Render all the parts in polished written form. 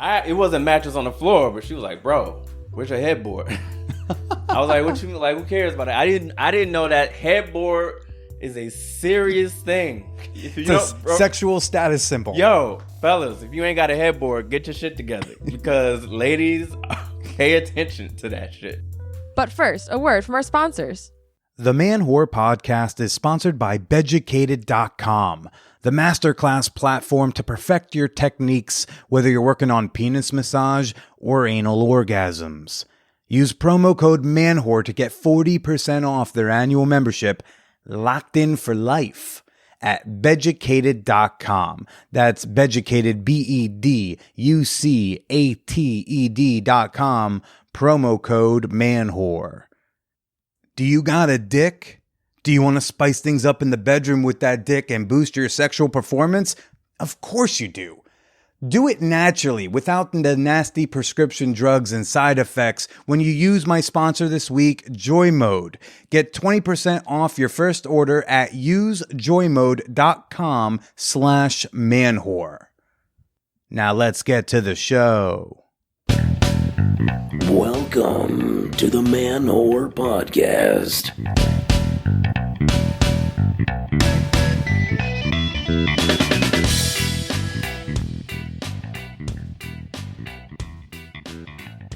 It wasn't mattress on the floor, but she was like, "Bro, where's your headboard?" I was like, "What you mean? Like, who cares about it?" I didn't know that headboard is a serious thing. It's a sexual status symbol. Yo, fellas, if you ain't got a headboard, get your shit together because ladies, pay attention to that shit. But first, a word from our sponsors. The Man Whore Podcast is sponsored by Beducated.com, the masterclass platform to perfect your techniques, whether you're working on penis massage or anal orgasms. Use promo code MANWHORE to get 40% off their annual membership, locked in for life, at Beducated.com. That's Beducated, BEDUCATED.com, promo code MANWHORE. Do you got a dick? Do you want to spice things up in the bedroom with that dick and boost your sexual performance? Of course you do. Do it naturally without the nasty prescription drugs and side effects when you use my sponsor this week, Joy Mode. Get 20% off your first order at usejoymode.com/manwhore. Now let's get to the show. Welcome to the Man Whore Podcast.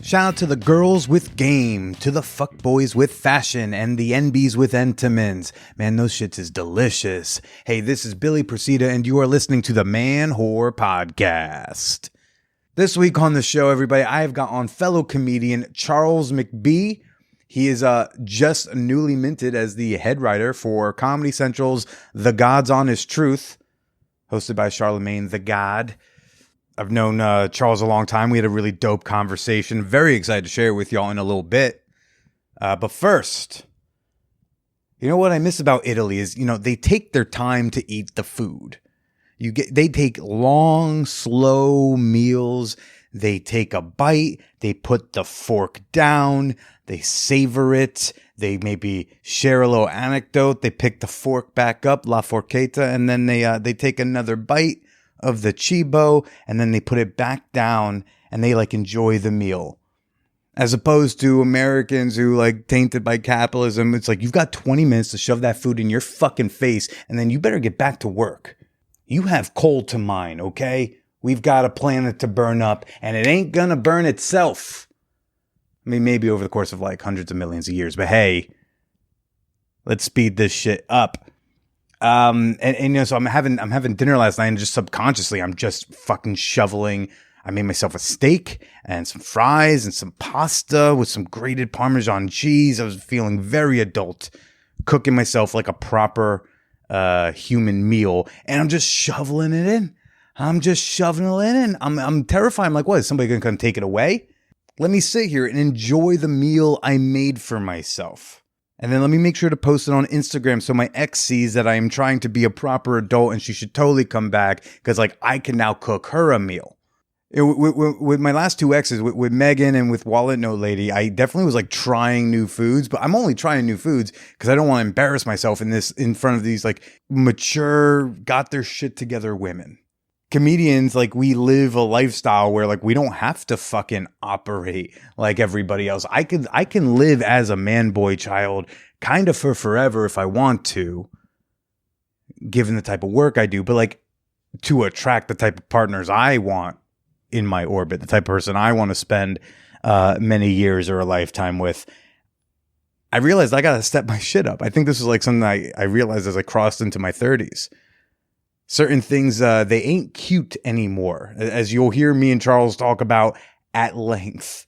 Shout out to the girls with game, to the fuckboys with fashion, and the NBs with Entenmann's. Man, those shits is delicious. Hey, this is Billy Procida, and you are listening to the Man Whore Podcast. This week on the show, everybody, I have got on fellow comedian Charles McBee. He is just newly minted as the head writer for Comedy Central's The God's Honest Truth, hosted by Charlemagne the God. I've known Charles a long time. We had a really dope conversation. Very excited to share it with y'all in a little bit. But first, you know what I miss about Italy is, they take their time to eat the food. They take long, slow meals. They take a bite. They put the fork down. They savor it. They maybe share a little anecdote. They pick the fork back up, la forchetta, and then they take another bite of the cibo, and then they put it back down, and they enjoy the meal. As opposed to Americans who tainted by capitalism, it's you've got 20 minutes to shove that food in your fucking face, and then you better get back to work. You have coal to mine, okay? We've got a planet to burn up, and it ain't gonna burn itself. I mean, maybe over the course of hundreds of millions of years, but hey, let's speed this shit up. So I'm having dinner last night, and just subconsciously, I'm just fucking shoveling. I made myself a steak and some fries and some pasta with some grated Parmesan cheese. I was feeling very adult, cooking myself like a proper human meal, and I'm just shoveling it in. I'm terrified. I'm like, what? Is somebody gonna come take it away? Let me sit here and enjoy the meal I made for myself. And then let me make sure to post it on Instagram so my ex sees that I am trying to be a proper adult and she should totally come back because I can now cook her a meal. With my last two exes, with Megan and with Wallet Note Lady, I definitely was trying new foods, but I'm only trying new foods because I don't want to embarrass myself in front of these mature, got their shit together women. Comedians, we live a lifestyle where we don't have to fucking operate like everybody else. I can live as a man, boy, child kind of for forever if I want to, given the type of work I do, but to attract the type of partners I want in my orbit, the type of person I want to spend many years or a lifetime with, I realized I got to step my shit up. I think this is something I realized as I crossed into my 30s. Certain things, they ain't cute anymore, as you'll hear me and Charles talk about at length.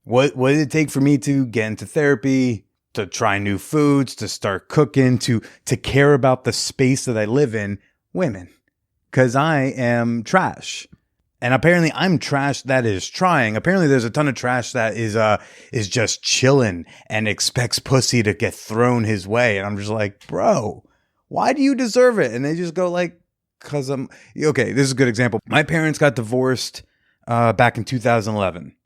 What did it take for me to get into therapy, to try new foods, to start cooking, to care about the space that I live in? Women. Because I am trash. And apparently I'm trash that is trying. Apparently there's a ton of trash that is just chilling and expects pussy to get thrown his way. And I'm just like, bro, why do you deserve it? And they just go because okay, this is a good example. My parents got divorced back in 2011.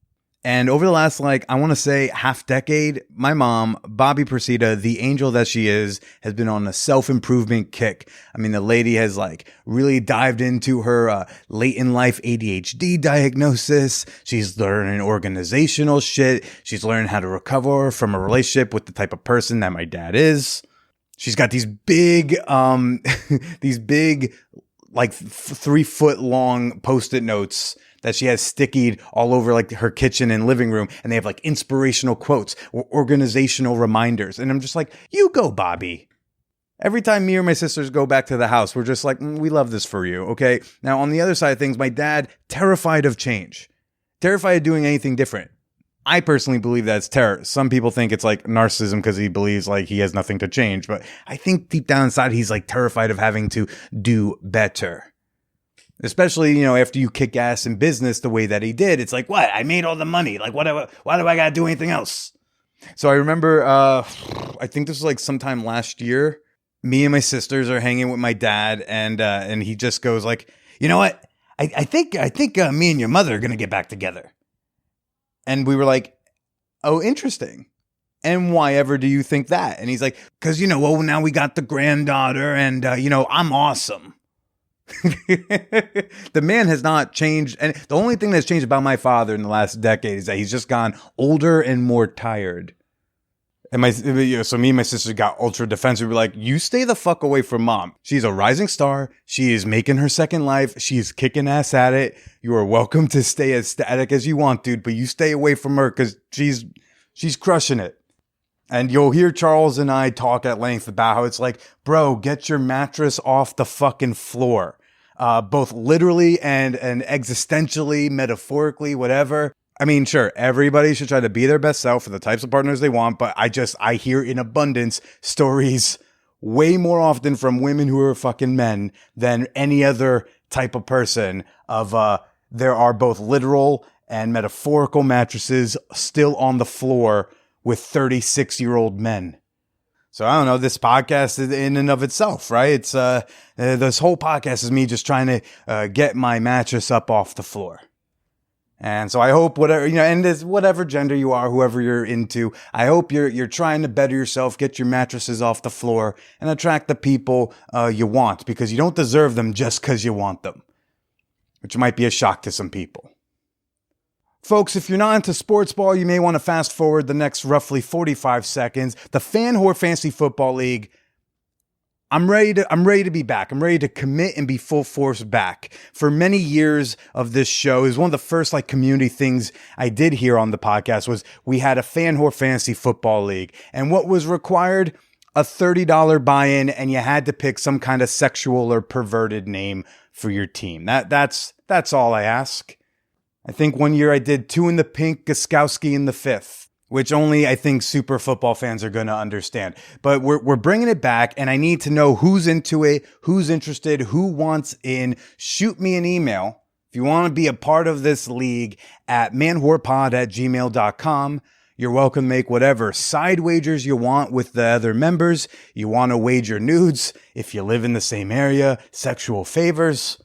And over the last, I want to say half decade, my mom, Bobby Presida, the angel that she is, has been on a self-improvement kick. I mean, the lady has really dived into her late in life ADHD diagnosis. She's learning organizational shit. She's learning how to recover from a relationship with the type of person that my dad is. She's got these big, 3-foot long Post-it notes that she has stickied all over her kitchen and living room. And they have inspirational quotes or organizational reminders. And I'm just like, you go, Bobby. Every time me or my sisters go back to the house, we're just like, we love this for you. Okay. Now on the other side of things, my dad, terrified of change, terrified of doing anything different. I personally believe that's terror. Some people think it's narcissism because he believes he has nothing to change. But I think deep down inside, he's terrified of having to do better. Especially, after you kick ass in business the way that he did. It's what? I made all the money. Why do I got to do anything else? So I remember, I think this was sometime last year. Me and my sisters are hanging with my dad. And he just goes you know what? I think me and your mother are going to get back together. And we were oh, interesting. And why ever do you think that? And he's because, now we got the granddaughter and, I'm awesome. The man has not changed. And the only thing that's changed about my father in the last decade is that he's just gone older and more tired. And so me and my sister got ultra defensive. We were you stay the fuck away from mom. She's a rising star. She is making her second life. She's kicking ass at it. You are welcome to stay as static as you want, dude, but you stay away from her because she's crushing it. And you'll hear Charles and I talk at length about how it's bro, get your mattress off the fucking floor. Both literally and existentially, metaphorically, whatever. I mean, sure, everybody should try to be their best self for the types of partners they want, but I hear in abundance stories way more often from women who are fucking men than any other type of person of, there are both literal and metaphorical mattresses still on the floor with 36-year-old men. So I don't know, this podcast is in and of itself, right? It's, this whole podcast is me just trying to, get my mattress up off the floor. And so I hope whatever, and as whatever gender you are, whoever you're into, I hope you're trying to better yourself, get your mattresses off the floor and attract the people, you want, because you don't deserve them just because you want them, which might be a shock to some people. Folks, if you're not into sports ball, you may want to fast forward the next roughly 45 seconds. The Fan Whore Fantasy Football League, I'm ready to be back. I'm ready to commit and be full force back. For many years of this show, it was one of the first community things I did here on the podcast was we had a Fan Whore Fantasy Football League. And what was required? A $30 buy-in, and you had to pick some kind of sexual or perverted name for your team. That's all I ask. I think one year I did 2 in the pink, Gostkowski in the 5th, which only I think super football fans are going to understand. But we're bringing it back, and I need to know who's into it, who's interested, who wants in. Shoot me an email if you want to be a part of this league at manwhorepod@gmail.com. You're welcome to make whatever side wagers you want with the other members. You want to wager nudes if you live in the same area, sexual favors.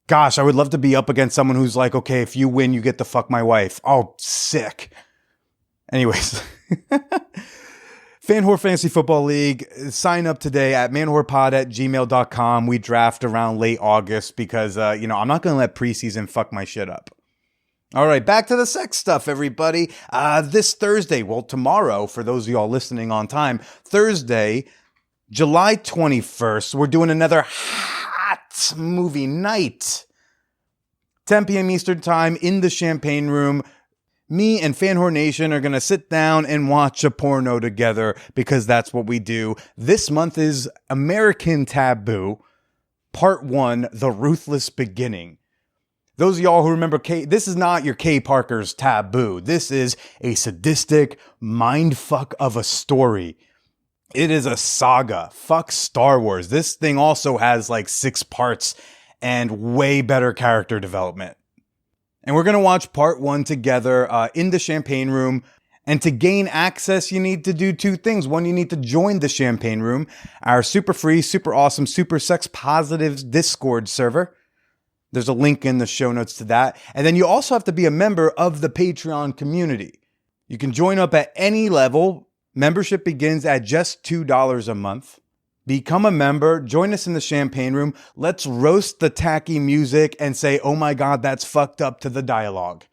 Gosh, I would love to be up against someone who's okay, if you win, you get to fuck my wife. Oh, sick. Anyways, Fan Whore Fantasy Football League, sign up today at manwhorepod@gmail.com. We draft around late August because, I'm not going to let preseason fuck my shit up. All right, back to the sex stuff, everybody. This Thursday, well, tomorrow, for those of y'all listening on time, Thursday, July 21st, we're doing another hot movie night. 10 p.m. Eastern Time in the Champagne Room. Me and Fan Whore Nation are going to sit down and watch a porno together because that's what we do. This month is American Taboo, Part 1, The Ruthless Beginning. Those of y'all who remember this is not your Kay Parker's Taboo. This is a sadistic mindfuck of a story. It is a saga. Fuck Star Wars. This thing also has 6 parts and way better character development. And we're going to watch part 1 together in the Champagne Room. And to gain access, you need to do 2 things. One, you need to join the Champagne Room, our super free, super awesome, super sex positive Discord server. There's a link in the show notes to that. And then you also have to be a member of the Patreon community. You can join up at any level. Membership begins at just $2 a month. Become a member. Join us in the champagne room. Let's roast the tacky music and say, oh my God, that's fucked up to the dialogue.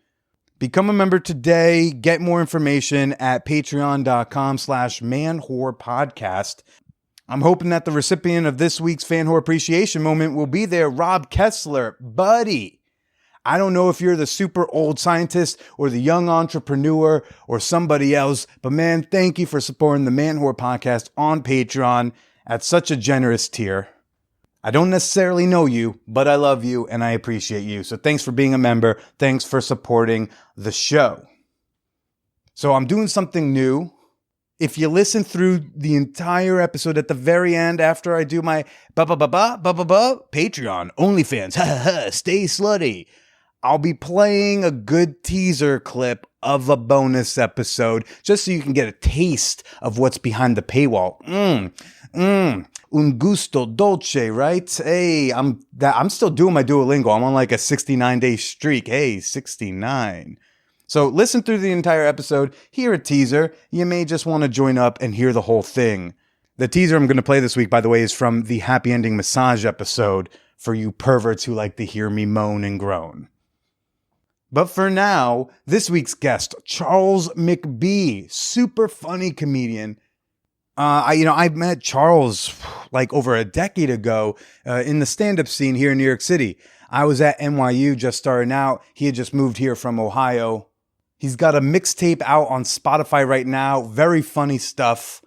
Become a member today. Get more information at patreon.com/manwhorepodcast. I'm hoping that the recipient of this week's Fan Whore Appreciation Moment will be there. Rob Kessler, buddy. I don't know if you're the super old scientist or the young entrepreneur or somebody else, but man, thank you for supporting the Man Whore Podcast on Patreon at such a generous tier. I don't necessarily know you, but I love you and I appreciate you. So thanks for being a member. Thanks for supporting the show. So I'm doing something new. If you listen through the entire episode at the very end after I do my Patreon, OnlyFans, stay slutty, I'll be playing a good teaser clip of a bonus episode just so you can get a taste of what's behind the paywall. Un gusto dolce, right? Hey, I'm still doing my Duolingo. I'm on like a 69-day streak. Hey, 69. So listen through the entire episode, hear a teaser. You may just want to join up and hear the whole thing. The teaser I'm going to play this week, by the way, is from the Happy Ending Massage episode for you perverts who like to hear me moan and groan. But for now, this week's guest, Charles McBee, super funny comedian. I met Charles like over a decade ago in the stand-up scene here in New York City. I was at NYU just starting out. He had just moved here from Ohio. He's got a mixtape out on Spotify right now. Very funny stuff.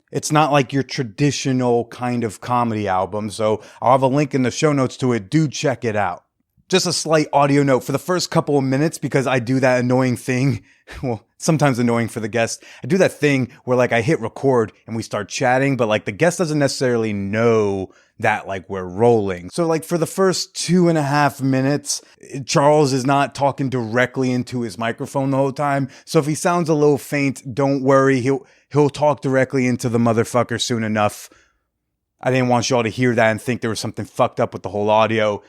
It's not like your traditional kind of comedy album, so I'll have a link in the show notes to it. Do check it out. Just a slight audio note for the first couple of minutes, because I do that annoying thing. Well, sometimes annoying for the guest. I do that thing where like I hit record and we start chatting, but like the guest doesn't necessarily know that like we're rolling. So like for the first 2.5 minutes, Charles is not talking directly into his microphone the whole time. So if he sounds a little faint, don't worry. He'll talk directly into the motherfucker soon enough. I didn't want y'all to hear that and think there was something fucked up with the whole audio.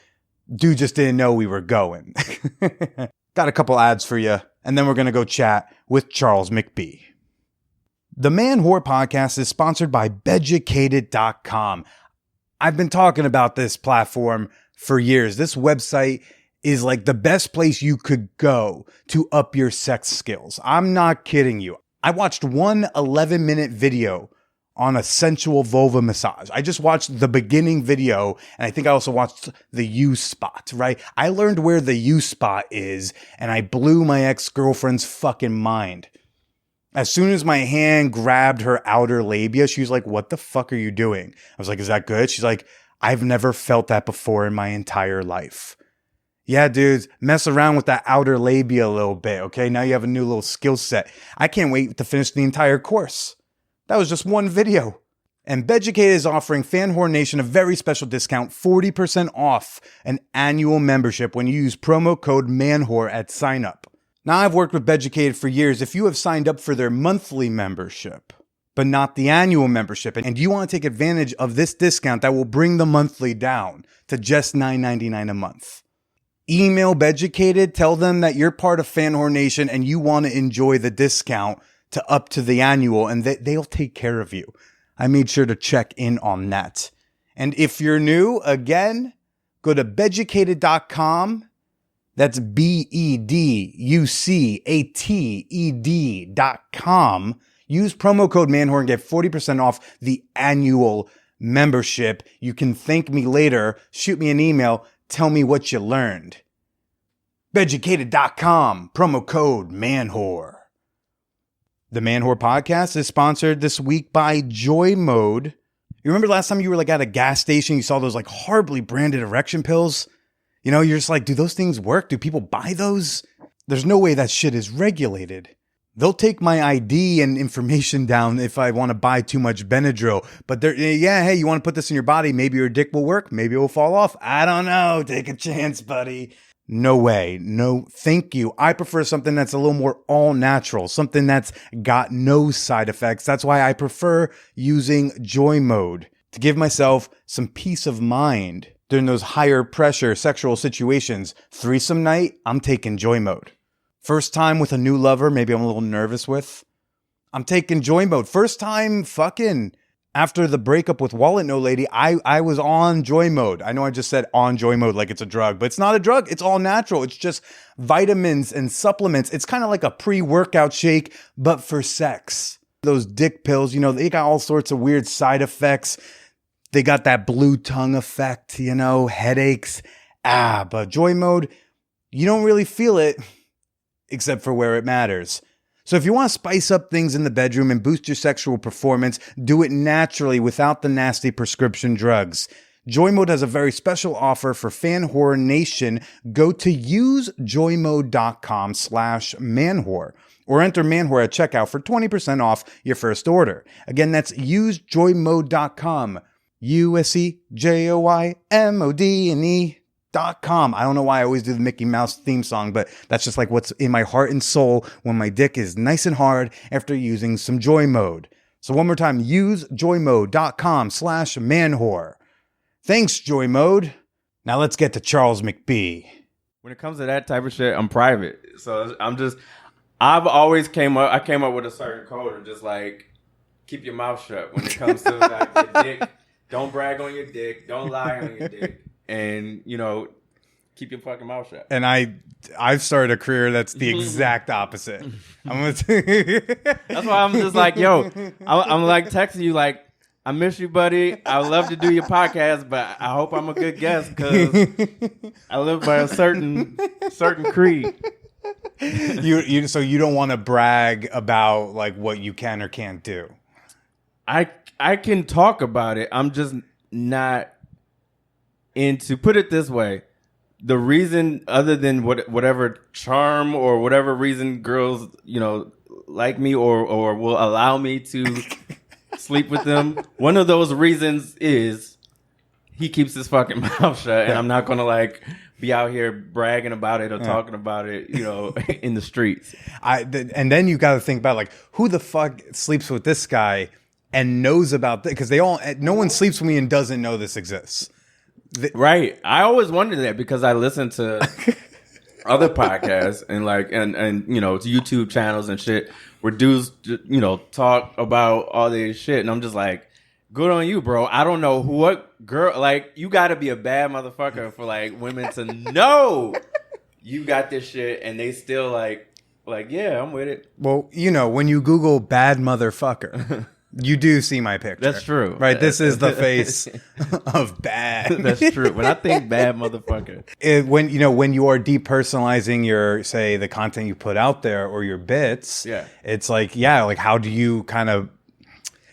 Dude just didn't know we were going. Got a couple ads for you, and then we're going to go chat with Charles McBee. The Man Whore Podcast is sponsored by Beducated.com. I've been talking about this platform for years. This website is like the best place you could go to up your sex skills. I'm not kidding you. I watched one 11-minute video on a sensual vulva massage. I just watched the beginning video, and I think I also watched the U-spot, right? I learned where the U-spot is, and I blew my ex-girlfriend's fucking mind. As soon as my hand grabbed her outer labia, she was like, what the fuck are you doing? I was like, is that good? She's like, I've never felt that before in my entire life. Yeah, dudes, mess around with that outer labia a little bit, okay? Now you have a new little skill set. I can't wait to finish the entire course. That was just one video. And Beducated is offering Fan Whore Nation a very special discount, 40% off an annual membership when you use promo code MANWHORE at sign up. Now, I've worked with Beducated for years. If you have signed up for their monthly membership, but not the annual membership, and you want to take advantage of this discount that will bring the monthly down to just $9.99 a month, email Beducated, tell them that you're part of Fan Whore Nation and you want to enjoy the discount to up to the annual, and they'll take care of you. I made sure to check in on that. And if you're new, again, go to Beducated.com. That's BEDUCATED.com. Use promo code MANWHORE and get 40% off the annual membership. You can thank me later. Shoot me an email. Tell me what you learned. Beducated.com. Promo code MANWHORE. The Man Whore Podcast is sponsored this week by Joy Mode. You remember last time you were like at a gas station, you saw those like horribly branded erection pills? You know, you're just like, do those things work? Do people buy those? There's no way that shit is regulated. They'll take my ID and information down if I want to buy too much Benadryl. But hey, you want to put this in your body? Maybe your dick will work. Maybe it will fall off. I don't know. Take a chance, buddy. No way. No, thank you. I prefer something that's a little more all natural, something that's got no side effects. That's why I prefer using Joy Mode to give myself some peace of mind During those higher pressure sexual situations, threesome night, I'm taking joy mode. First time with a new lover, maybe I'm a little nervous with, I'm taking joy mode. First time fucking after the breakup with Wallet No Lady, I was on joy mode. I know I just said on joy mode like it's a drug, but it's not a drug. It's all natural. It's just vitamins and supplements. It's kind of like a pre-workout shake, but for sex. Those dick pills, they got all sorts of weird side effects. They got that blue tongue effect, headaches. But joy mode, you don't really feel it except for where it matters. So if you want to spice up things in the bedroom and boost your sexual performance, do it naturally without the nasty prescription drugs. Joy Mode has a very special offer for Fan Whore Nation. Go to usejoymode.com/manwhore or enter manwhore at checkout for 20% off your first order. Again, that's usejoymode.com. USEJOYMODE.com. I don't know why I always do the Mickey Mouse theme song, but that's just like what's in my heart and soul when my dick is nice and hard after using some Joy Mode. So one more time, usejoymode.com/manwhore. Thanks, Joy Mode. Now let's get to Charles McBee. When it comes to that type of shit, I'm private. So I've always came up with a certain code of just like, keep your mouth shut when it comes to like your dick. Don't brag on your dick. Don't lie on your dick. And, keep your fucking mouth shut. And I've started a career that's the exact opposite. That's why I'm just like, yo, I'm like texting you like, I miss you, buddy. I would love to do your podcast, but I hope I'm a good guest because I live by a certain creed. So you don't want to brag about like what you can or can't do. I can talk about it. I'm just not into, put it this way, the reason other than whatever charm or whatever reason girls, like me or will allow me to sleep with them, one of those reasons is he keeps his fucking mouth shut, and I'm not going to like be out here bragging about it or talking about it, in the streets. And then you got to think about like, who the fuck sleeps with this guy and knows about this? Because no one sleeps with me and doesn't know this exists. Right. I always wondered that because I listen to other podcasts and like and YouTube channels and shit where dudes talk about all this shit, and I'm just like, good on you, bro. I don't know what girl, like, you got to be a bad motherfucker for like women to know you got this shit and they still like yeah, I'm with it. Well, when you Google bad motherfucker, you do see my picture. That's true. Right? This is the face of bad. That's true. When I think bad motherfucker. When you are depersonalizing your, say, the content you put out there or your bits, it's like, how do you kind of,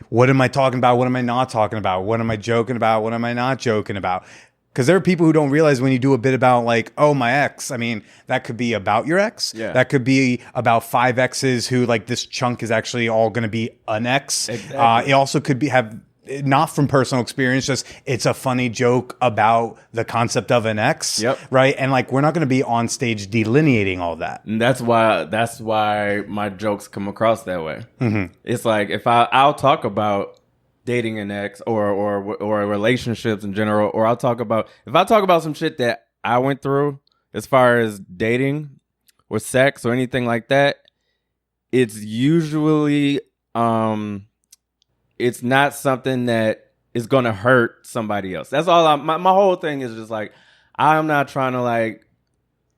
what am I talking about? What am I not talking about? What am I joking about? What am I not joking about? Because there are people who don't realize when you do a bit about like, oh, my ex, I mean, that could be about your ex. Yeah. That could be about 5 exes who like this chunk is actually all going to be an ex. Exactly. It also could have not from personal experience, just it's a funny joke about the concept of an ex. Yep. Right. And like, we're not going to be on stage delineating all that. And that's why my jokes come across that way. Mm-hmm. It's like if I'll talk about dating an ex or relationships in general, or if I talk about some shit that I went through as far as dating or sex or anything like that, it's usually it's not something that is going to hurt somebody else. That's all. My whole thing is just like, I'm not trying to like,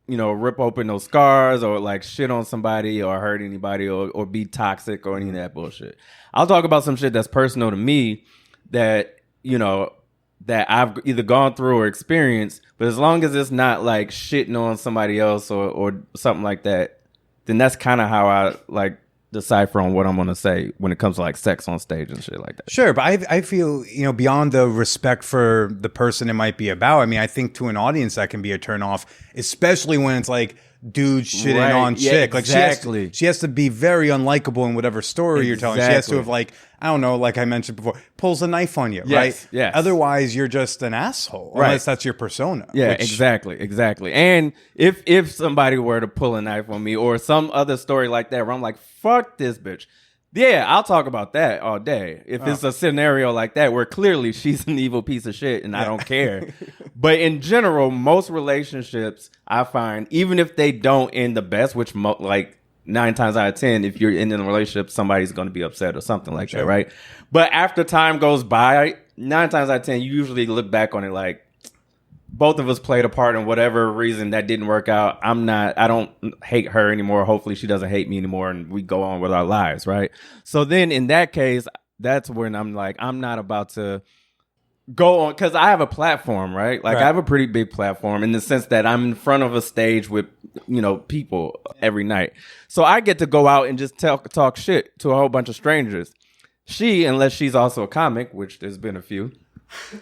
rip open those scars or like shit on somebody or hurt anybody or be toxic or any of that bullshit. I'll talk about some shit that's personal to me that, that I've either gone through or experienced, but as long as it's not like shitting on somebody else or something like that, then that's kind of how I like decipher on what I'm going to say when it comes to like sex on stage and shit like that. Sure. But I feel, beyond the respect for the person it might be about, I mean, I think to an audience that can be a turnoff, especially when it's like dude shitting on chick. Exactly. Like she has to be very unlikable in whatever story you're telling. She has to have like, I don't know, like I mentioned before, pulls a knife on you, right? Yes. Otherwise, you're just an asshole, unless that's your persona. Yeah, exactly. And if somebody were to pull a knife on me or some other story like that where I'm like, fuck this bitch, Yeah, I'll talk about that all day. If it's a scenario like that where clearly she's an evil piece of shit and I don't care. But in general, most relationships I find, even if they don't end the best, which like 9 times out of 10, if you're in a relationship, somebody's going to be upset or something like that, right? But after time goes by, 9 times out of 10, you usually look back on it like, both of us played a part in whatever reason that didn't work out. I don't hate her anymore. Hopefully she doesn't hate me anymore and we go on with our lives, right? So then in that case, that's when I'm like, I'm not about to go on, because I have a platform, right? Like I have a pretty big platform in the sense that I'm in front of a stage with, people every night. So I get to go out and just talk shit to a whole bunch of strangers. She, unless she's also a comic, which there's been a few,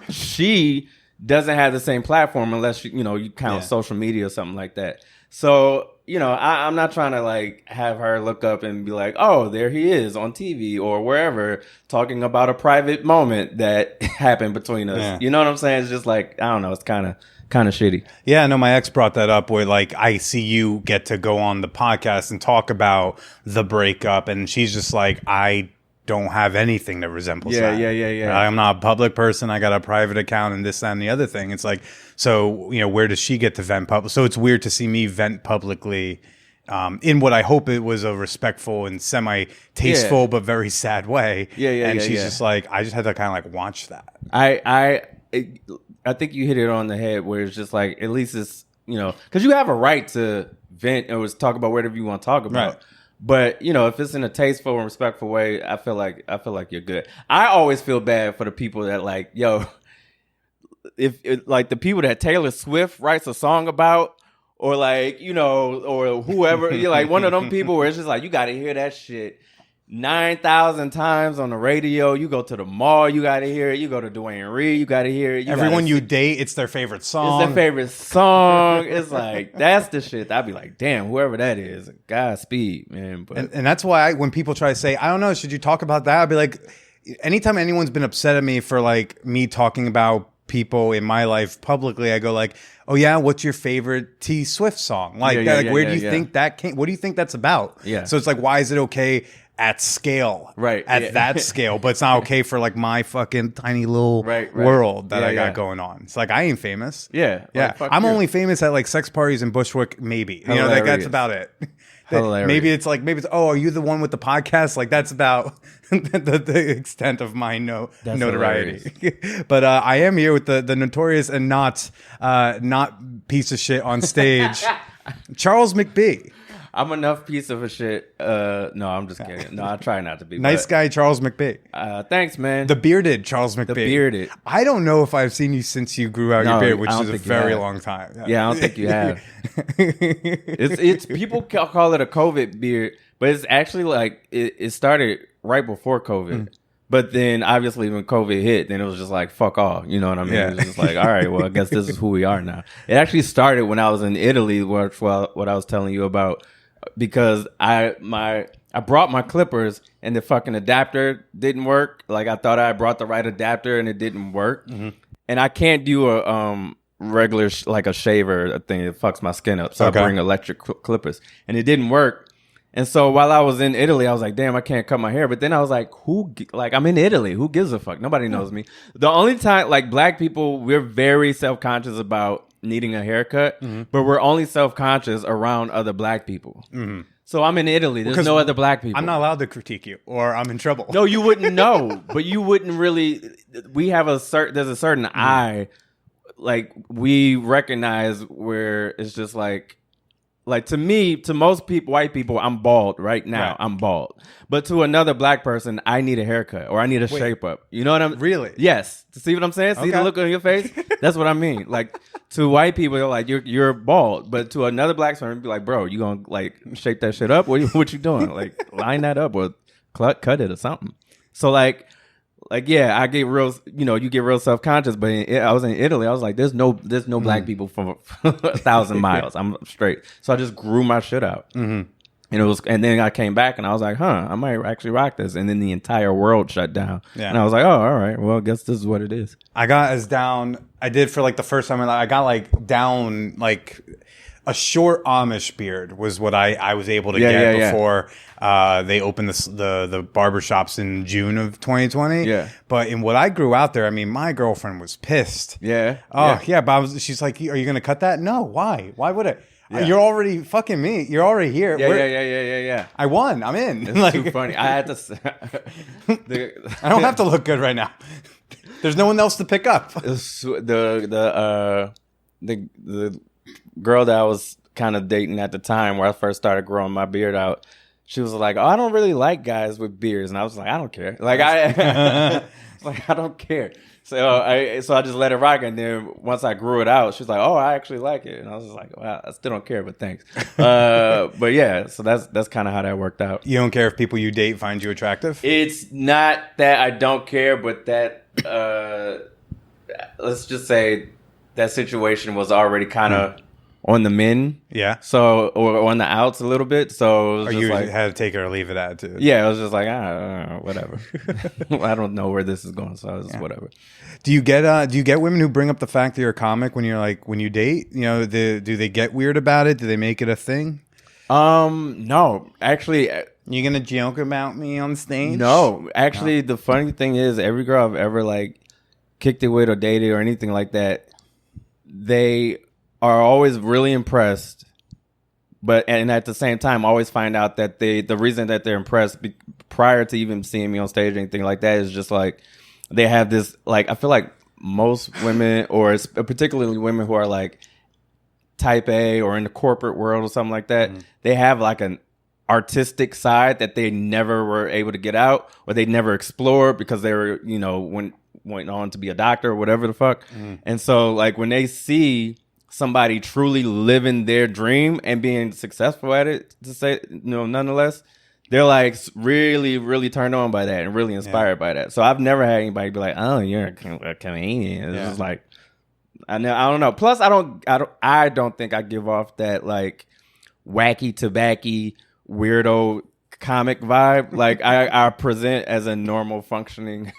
she doesn't have the same platform unless you count social media or something like that. So I'm not trying to like have her look up and be like, oh, there he is on TV or wherever talking about a private moment that happened between us. You know what I'm saying? It's just like, I don't know, it's kind of shitty. Yeah, no, my ex brought that up where like I see you get to go on the podcast and talk about the breakup, and she's just like, I don't have anything that resembles that. Yeah. I'm not a public person. I got a private account and this, that, and the other thing. It's like, so, where does she get to vent public? So it's weird to see me vent publicly in what I hope it was a respectful and semi-tasteful but very sad way. And she's just like, I just had to kind of like watch that. I think you hit it on the head where it's just like, at least it's, because you have a right to vent or talk about whatever you want to talk about. Right. But if it's in a tasteful and respectful way, I feel like you're good. I always feel bad for the people that like, like the people that Taylor Swift writes a song about, or like or whoever, you're like one of them people where it's just like you got to hear that shit 9,000 times on the radio. You go to the mall, you got to hear it. You go to Dwayne Reed, you got to hear it. Everyone you date, it's their favorite song. It's their favorite song. It's like, that's the shit. I'd be like, damn, whoever that is, Godspeed, man. But and that's why when people try to say, I don't know, should you talk about that? I'd be like, anytime anyone's been upset at me for like me talking about people in my life publicly, I go like, oh yeah, what's your favorite T Swift song? Like, where do you think that came? What do you think that's about? Yeah. So it's like, why is it okay at scale, right? At that scale, but it's not okay for like my fucking tiny little world that I got going on. It's like I ain't famous. Yeah. Like, I'm only famous at like sex parties in Bushwick, maybe. Hilarious. Like that's about it. Maybe it's oh, are you the one with the podcast? Like that's about the extent of my notoriety. But I am here with the notorious and not piece of shit on stage, Charles McBee. I'm enough piece of a shit. No, I'm just kidding. No, I try not to be. Nice guy, Charles McBee. Thanks, man. The bearded Charles McBee. The bearded. I don't know if I've seen you since you grew out your beard, which is a very long time. Yeah, I don't think you have. It's people call it a COVID beard, but it's actually like it started right before COVID. But then obviously when COVID hit, then it was just like, fuck all. You know what I mean? It was just like, all right, well, I guess this is who we are now. It actually started when I was in Italy, what I was telling you about, because I brought my clippers and the fucking adapter didn't work. Like I thought I brought the right adapter and it didn't work. And I can't do a regular like a shaver thing. It fucks my skin up. So I bring electric clippers and it didn't work. And so while I was in Italy, I was like, damn, I can't cut my hair. But then I was like, I'm in Italy. Who gives a fuck? Nobody knows me. The only time, like black people, we're very self-conscious about needing a haircut, but we're only self-conscious around other black people. So I'm in Italy. There's no other black people. I'm not allowed to critique you or I'm in trouble. No, you wouldn't know. But you wouldn't really. We have there's a certain eye, like we recognize where it's just like to me, to most people, white people, I'm bald right now. Right. I'm bald. But to another black person, I need a haircut or I need a shape up. You know what I'm Really? Yes. See what I'm saying? See the look on your face? That's what I mean. Like to white people, they're like, you're bald. But to another black person, be like, bro, you gonna like shape that shit up? What you doing? Like line that up or cut it or something. So like yeah, I get real, you get real self-conscious, but I was in Italy. I was like, there's no black people from 1,000 miles. I'm straight. So I just grew my shit out. And then I came back and I was like, I might actually rock this. And then the entire world shut down. Yeah. And I was like, oh, all right, well, I guess this is what it is. I got as down, I did for like the first time, I got like down like a short Amish beard was what I was able to Yeah, get yeah, before they opened the barbershops in June of 2020. Yeah. But in what I grew out there, I mean, my girlfriend was pissed. Yeah. Oh, yeah, but she's like, are you going to cut that? No, why? Why would I? Yeah. You're already fucking me. You're already here. Yeah. I won. I'm in. It's too funny. I had to. I don't have to look good right now. There's no one else to pick up. The girl that I was kind of dating at the time, where I first started growing my beard out, she was like, "Oh, I don't really like guys with beards," and I was like, "I don't care." Like I don't care. So I just let it rock, and then once I grew it out, she was like, "Oh, I actually like it," and I was just like, "Well, I still don't care, but thanks." But yeah, so that's kind of how that worked out. You don't care if people you date find you attractive? It's not that I don't care, but that let's just say that situation was already kind of on the men. Yeah. So, or on the outs a little bit. So, it was Or just you like, had to take it or leave it attitude. yeah, it was just like, whatever. I don't know where this is going. So, I was just whatever. Do you get women who bring up the fact that you're a comic when you date? You know, do they get weird about it? Do they make it a thing? No, actually, You gonna joke about me on stage? no. Actually, the funny thing is, every girl I've ever like kicked it with or dated or anything like that, they are always really impressed, and at the same time always find out that the reason that they're impressed prior to even seeing me on stage or anything like that is just like they have this, like, I feel like most women, or particularly women who are like type A or in the corporate world or something like that, they have like an artistic side that they never were able to get out, or they never explored because they were, went on to be a doctor or whatever the fuck. And so like when they see somebody truly living their dream and being successful at it, to say, nonetheless, they're like really, really turned on by that and really inspired by that. So I've never had anybody be like, "Oh, you're a comedian." It's just like, I don't know. Plus, I don't think I give off that like wacky tobacco weirdo comic vibe. Like I present as a normal functioning.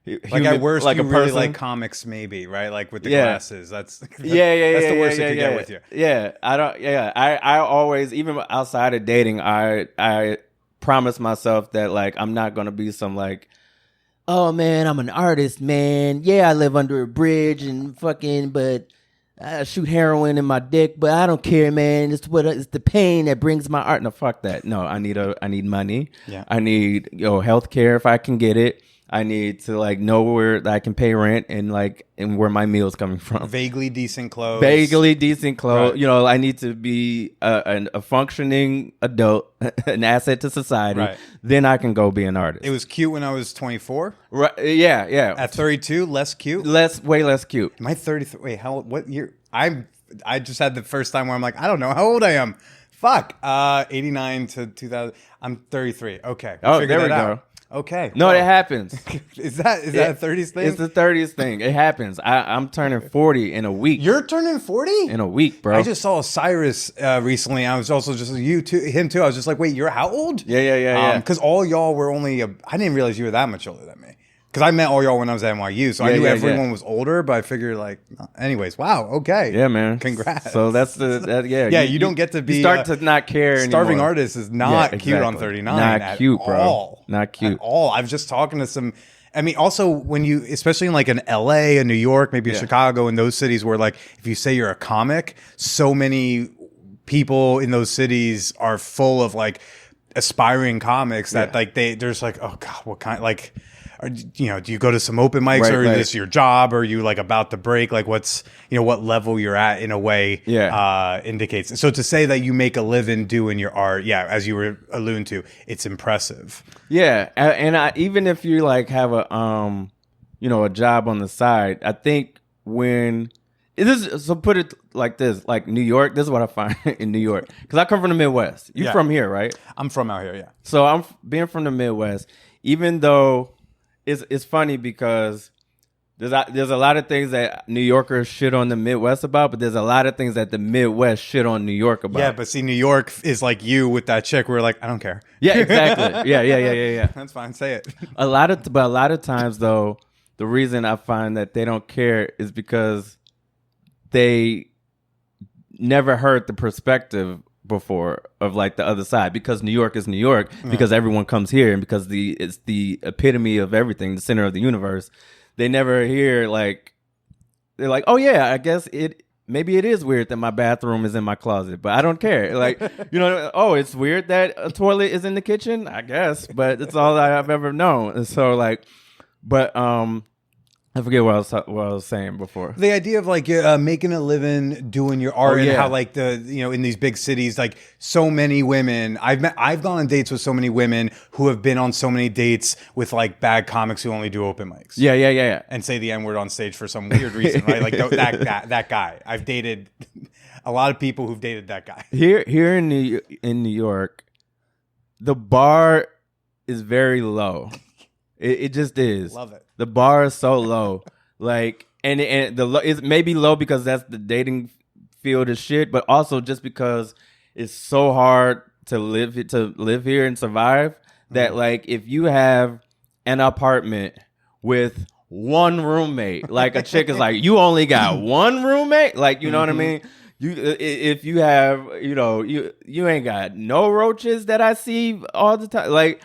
Like at worst, like you a really person. like comics, maybe, right? Like with the glasses. That's That's the worst it could yeah. get with you. Yeah, I don't. Yeah, I always, even outside of dating, I promise myself that like I'm not gonna be some like, "Oh man, I'm an artist, man. Yeah, I live under a bridge and fucking, but I shoot heroin in my dick, but I don't care, man. It's the pain that brings my art." No, fuck that. No, I need money. Yeah. I need health care if I can get it. I need to like know where I can pay rent and where my meal's coming from. Vaguely decent clothes. Right. I need to be a functioning adult, an asset to society. Right. Then I can go be an artist. It was cute when I was 24. Right. Yeah. At 32, less cute. Way less cute. Am I 33? Wait, what year? I just had the first time where I'm like, I don't know how old I am. Fuck. 89 to 2000. I'm 33. Okay. Oh, Figured there we that out. go. Okay. No, well, it happens. Is that a 30s thing? It's the 30s thing. It happens. I'm turning 40 in a week. You're turning 40? In a week, bro. I just saw Cyrus recently. I was also just him too. I was just like, wait, you're how old? Yeah. Because all y'all were only. I didn't realize you were that much older than me. Because I met all y'all when I was at NYU, so I knew everyone was older. But I figured, like, anyways, wow, okay, yeah, man, congrats. So that's yeah. You don't get to be you start to not care. Starving anymore. artist is not cute on 39. Not cute, bro. Not cute at all. I was just talking to some. I mean, also when you, especially in like an LA, a New York, maybe a Chicago, in those cities where like if you say you're a comic, so many people in those cities are full of like aspiring comics that like there's like, oh god, what kind, like, do you go to some open mics, or is this your job, or are you like about to break, like what's, what level you're at, in a way indicates. So to say that you make a living doing your art, as you were alluding to, it's impressive. And even if you like have a a job on the side, I think when so put it like this, like New York, this is what I find in New York, because I come from the Midwest. You're from here, right? I'm from out here, yeah. So I'm being from the Midwest, even though it's funny because there's a lot of things that New Yorkers shit on the Midwest about, but there's a lot of things that the Midwest shit on New York about. Yeah, but see, New York is like you with that chick where like, I don't care. Yeah, exactly. Yeah. That's fine. Say it. But a lot of times though, the reason I find that they don't care is because they never heard the perspective before of like the other side, because New York is New York, because everyone comes here, and because it's the epitome of everything, the center of the universe. They never hear like, they're like, oh yeah, I guess maybe it is weird that my bathroom is in my closet, but I don't care. Like, oh, it's weird that a toilet is in the kitchen, I guess, but it's all I've ever known. And so like, but I forget what I was saying before. The idea of like making a living doing your art, and how like in these big cities, like so many women I've gone on dates with so many women who have been on so many dates with like bad comics who only do open mics. Yeah. And say the N-word on stage for some weird reason, right? Like that guy. I've dated a lot of people who've dated that guy. Here in New York, the bar is very low. It just is. Love it. The bar is so low, like, and it's maybe low because that's the dating field of shit, but also just because it's so hard to live here and survive. That like, if you have an apartment with one roommate, like a chick is like, you only got one roommate, like, you know what I mean? If you have, you ain't got no roaches that I see all the time, like.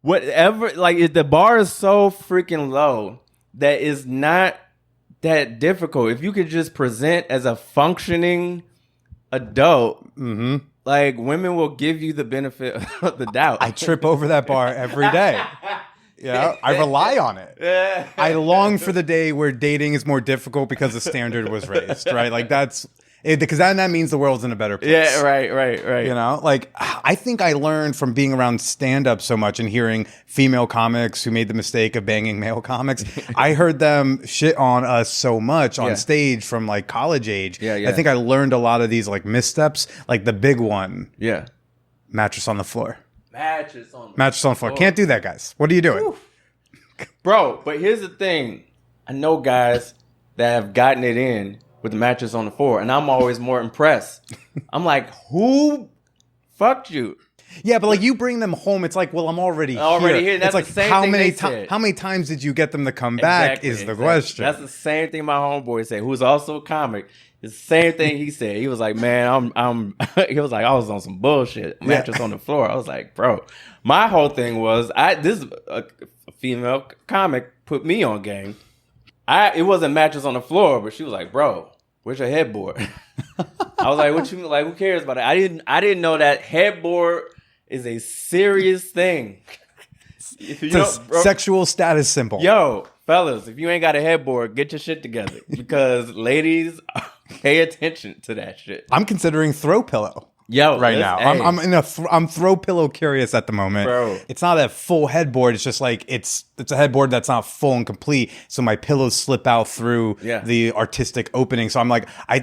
Whatever, like, if the bar is so freaking low that is not that difficult. If you could just present as a functioning adult, like, women will give you the benefit of the doubt. I trip over that bar every day. I rely on it. I long for the day where dating is more difficult because the standard was raised, right? Like, that's it, because that means the world's in a better place. Yeah, right. Like, I think I learned from being around stand-up so much and hearing female comics who made the mistake of banging male comics. I heard them shit on us so much on stage from like college age. Yeah. I think I learned a lot of these like missteps, like the big one. Yeah. Mattress on the floor. Mattress on the floor. Can't do that, guys. What are you doing? Oof. Bro, but here's the thing. I know guys that have gotten it in with the mattress on the floor, and I'm always more impressed. I'm like, who fucked you? Yeah, but like, you bring them home, it's like, well, I'm already here. That's it's like, the same how thing many how many times did you get them to come back is the question. That's the same thing my homeboy said, who's also a comic. It's the same thing he said. He was like, man, he was like, I was on some bullshit. Mattress on the floor. I was like, bro, my whole thing was, this a female comic put me on game. It wasn't mattress on the floor, but she was like, bro, where's your headboard? I was like, what you like? Who cares about it? I didn't know that headboard is a serious thing. Sexual status symbol. Yo, fellas, if you ain't got a headboard, get your shit together, because ladies, pay attention to that shit. I'm considering throw pillow. Yo, right now, hey. I'm throw pillow curious at the moment. Bro. It's not a full headboard. It's just like it's a headboard that's not full and complete. So my pillows slip out through the artistic opening. So I'm like, I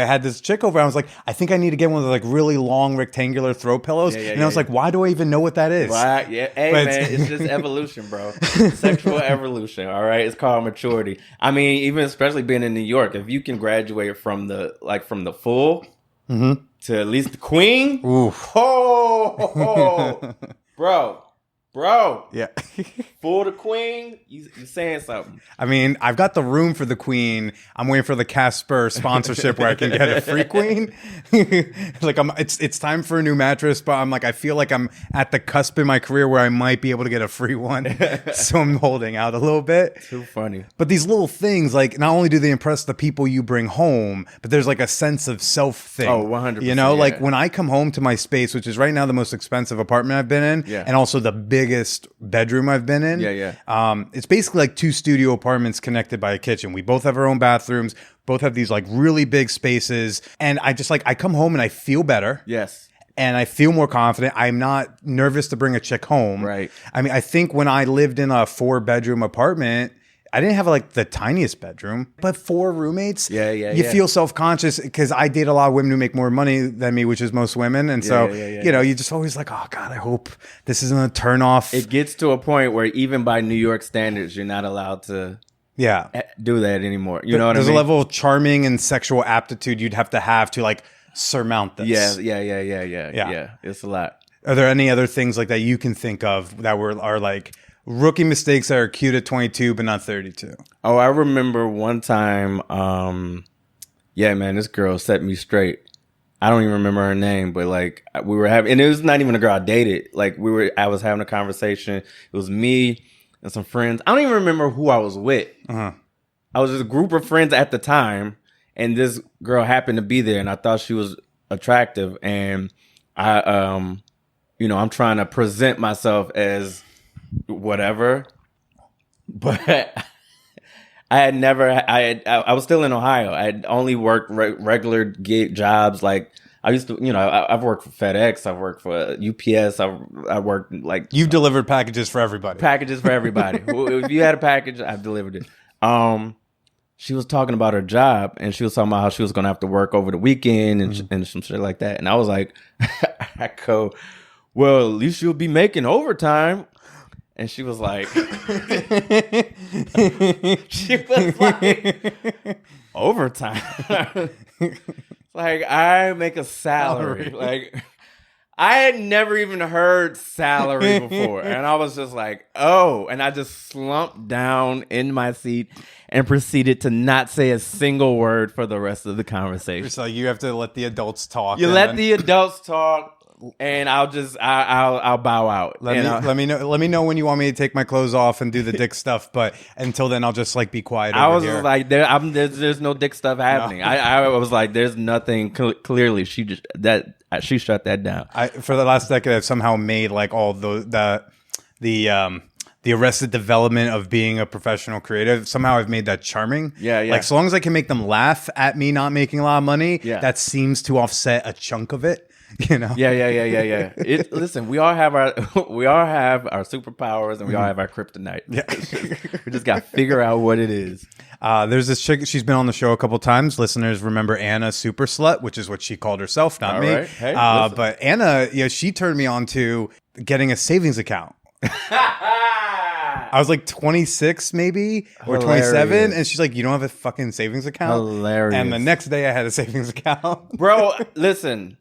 had this chick over. I was like, I think I need to get one of the like really long rectangular throw pillows. And I was like, why do I even know what that is? Right? Yeah. Hey, man, it's just evolution, bro. Sexual evolution. All right, it's called maturity. I mean, even especially being in New York, if you can graduate from the full. To at least the queen. Oof. Oh, bro. Yeah. For the queen, you saying something. I mean, I've got the room for the queen. I'm waiting for the Casper sponsorship where I can get a free queen. Like, it's time for a new mattress, but I'm like, I feel like I'm at the cusp in my career where I might be able to get a free one. So I'm holding out a little bit. Too funny. But these little things, like, not only do they impress the people you bring home, but there's like a sense of self thing. Oh, 100%. You know, like when I come home to my space, which is right now the most expensive apartment I've been in, and also the biggest bedroom I've been in. It's basically like two studio apartments connected by a kitchen. We both have our own bathrooms, both have these like really big spaces. And I just like, I come home and I feel better. Yes. And I feel more confident. I'm not nervous to bring a chick home. Right. I mean, I think when I lived in a 4-bedroom apartment, I didn't have like the tiniest bedroom, but 4 roommates. You feel self-conscious because I date a lot of women who make more money than me, which is most women. And so, you know, you just always like, oh God, I hope this isn't a turn off. It gets to a point where even by New York standards, you're not allowed to do that anymore. You know what I mean? There's a level of charming and sexual aptitude you'd have to like surmount this. Yeah. It's a lot. Are there any other things like that you can think of that are like rookie mistakes that are cute at 22 but not 32? Oh, I remember one time, man, this girl set me straight. I don't even remember her name, but like we were having, and it was not even a girl I dated. Like I was having a conversation. It was me and some friends. I don't even remember who I was with. I was just a group of friends at the time, and this girl happened to be there, and I thought she was attractive, and I'm trying to present myself as whatever, but I was still in Ohio. I had only worked regular gig jobs. Like I used to, I've worked for FedEx. I've worked for UPS. I worked like You've delivered packages for everybody. If you had a package, I've delivered it. She was talking about her job, and she was talking about how she was going to have to work over the weekend and some shit like that. And I was like, I go, well, at least you'll be making overtime. And she was like, overtime. Like, I make a salary. Like, I had never even heard salary before. And I was just like, oh. And I just slumped down in my seat and proceeded to not say a single word for the rest of the conversation. So you have to let the adults talk. You let the adults talk. And I'll bow out. Let me know when you want me to take my clothes off and do the dick stuff. But until then, I'll just like be quiet. I was here. Just like, there's no dick stuff happening. No. I was like, there's nothing. Clearly, she shut that down. For the last decade, I've somehow made like all the arrested development of being a professional creative. Somehow I've made that charming. Yeah. Like so long as I can make them laugh at me not making a lot of money, that seems to offset a chunk of it. Yeah. Listen, we all have our superpowers, and we all have our kryptonite. Yeah. We just got to figure out what it is. There's this chick. She's been on the show a couple times. Listeners remember Anna Super Slut, which is what she called herself, not me. Right. Hey, but Anna, she turned me on to getting a savings account. I was like 26 maybe or 27, and she's like, you don't have a fucking savings account? Hilarious. And the next day I had a savings account. Bro, listen.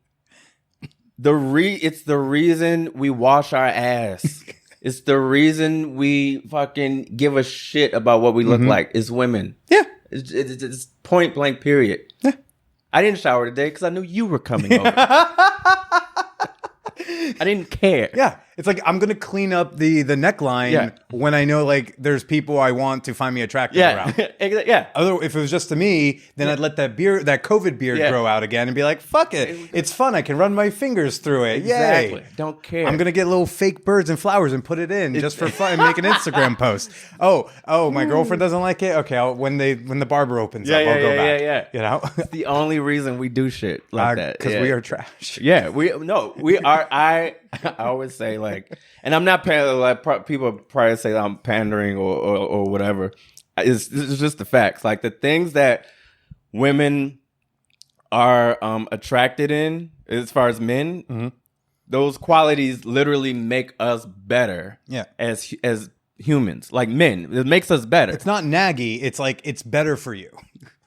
It's the reason we wash our ass. It's the reason we fucking give a shit about what we look like. It's women. Yeah. It's point blank period. Yeah. I didn't shower today because I knew you were coming over. I didn't care. Yeah. It's like I'm going to clean up the neckline when I know like there's people I want to find me attractive around. Yeah. If it was just to me, then I'd let that COVID beard grow out again and be like, fuck it. It's fun. I can run my fingers through it. Exactly. Yay. Don't care. I'm going to get little fake birds and flowers and put it in just for fun and make an Instagram post. Oh, my girlfriend doesn't like it? Okay, when the barber opens up, I'll go back. Yeah. You know? It's the only reason we do shit like that. Because we are trash. Yeah, we are. I always say like, and I'm not pandering. Like people probably say I'm pandering or whatever. It's just the facts. Like the things that women are attracted in, as far as men, those qualities literally make us better. Yeah. As humans, like men, it makes us better. It's not naggy. It's like it's better for you.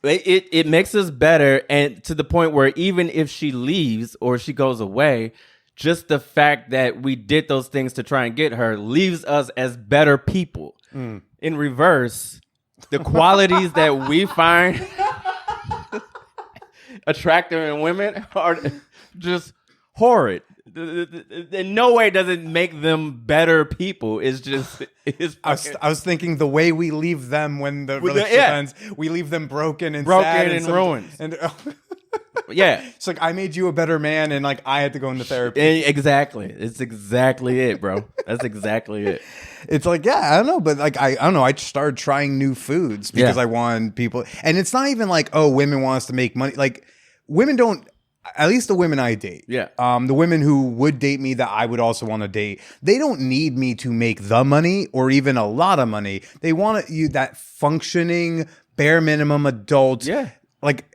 It makes us better, and to the point where even if she leaves or she goes away, just the fact that we did those things to try and get her leaves us as better people. In reverse, the qualities that we find attractive in women are just horrid. In no way does it make them better people. It's just I was thinking the way we leave them when the relationship ends, we leave them broken and sad and ruined. And yeah, it's like I made you a better man, and like I had to go into therapy. Exactly, it's exactly it, bro. That's exactly it. It's like, I don't know, but like I don't know. I started trying new foods because I want people, and it's not even like women want us to make money. Like women don't. At least the women I date. Yeah. The women who would date me that I would also want to date, they don't need me to make the money or even a lot of money. They want that functioning, bare minimum adult. Yeah. Like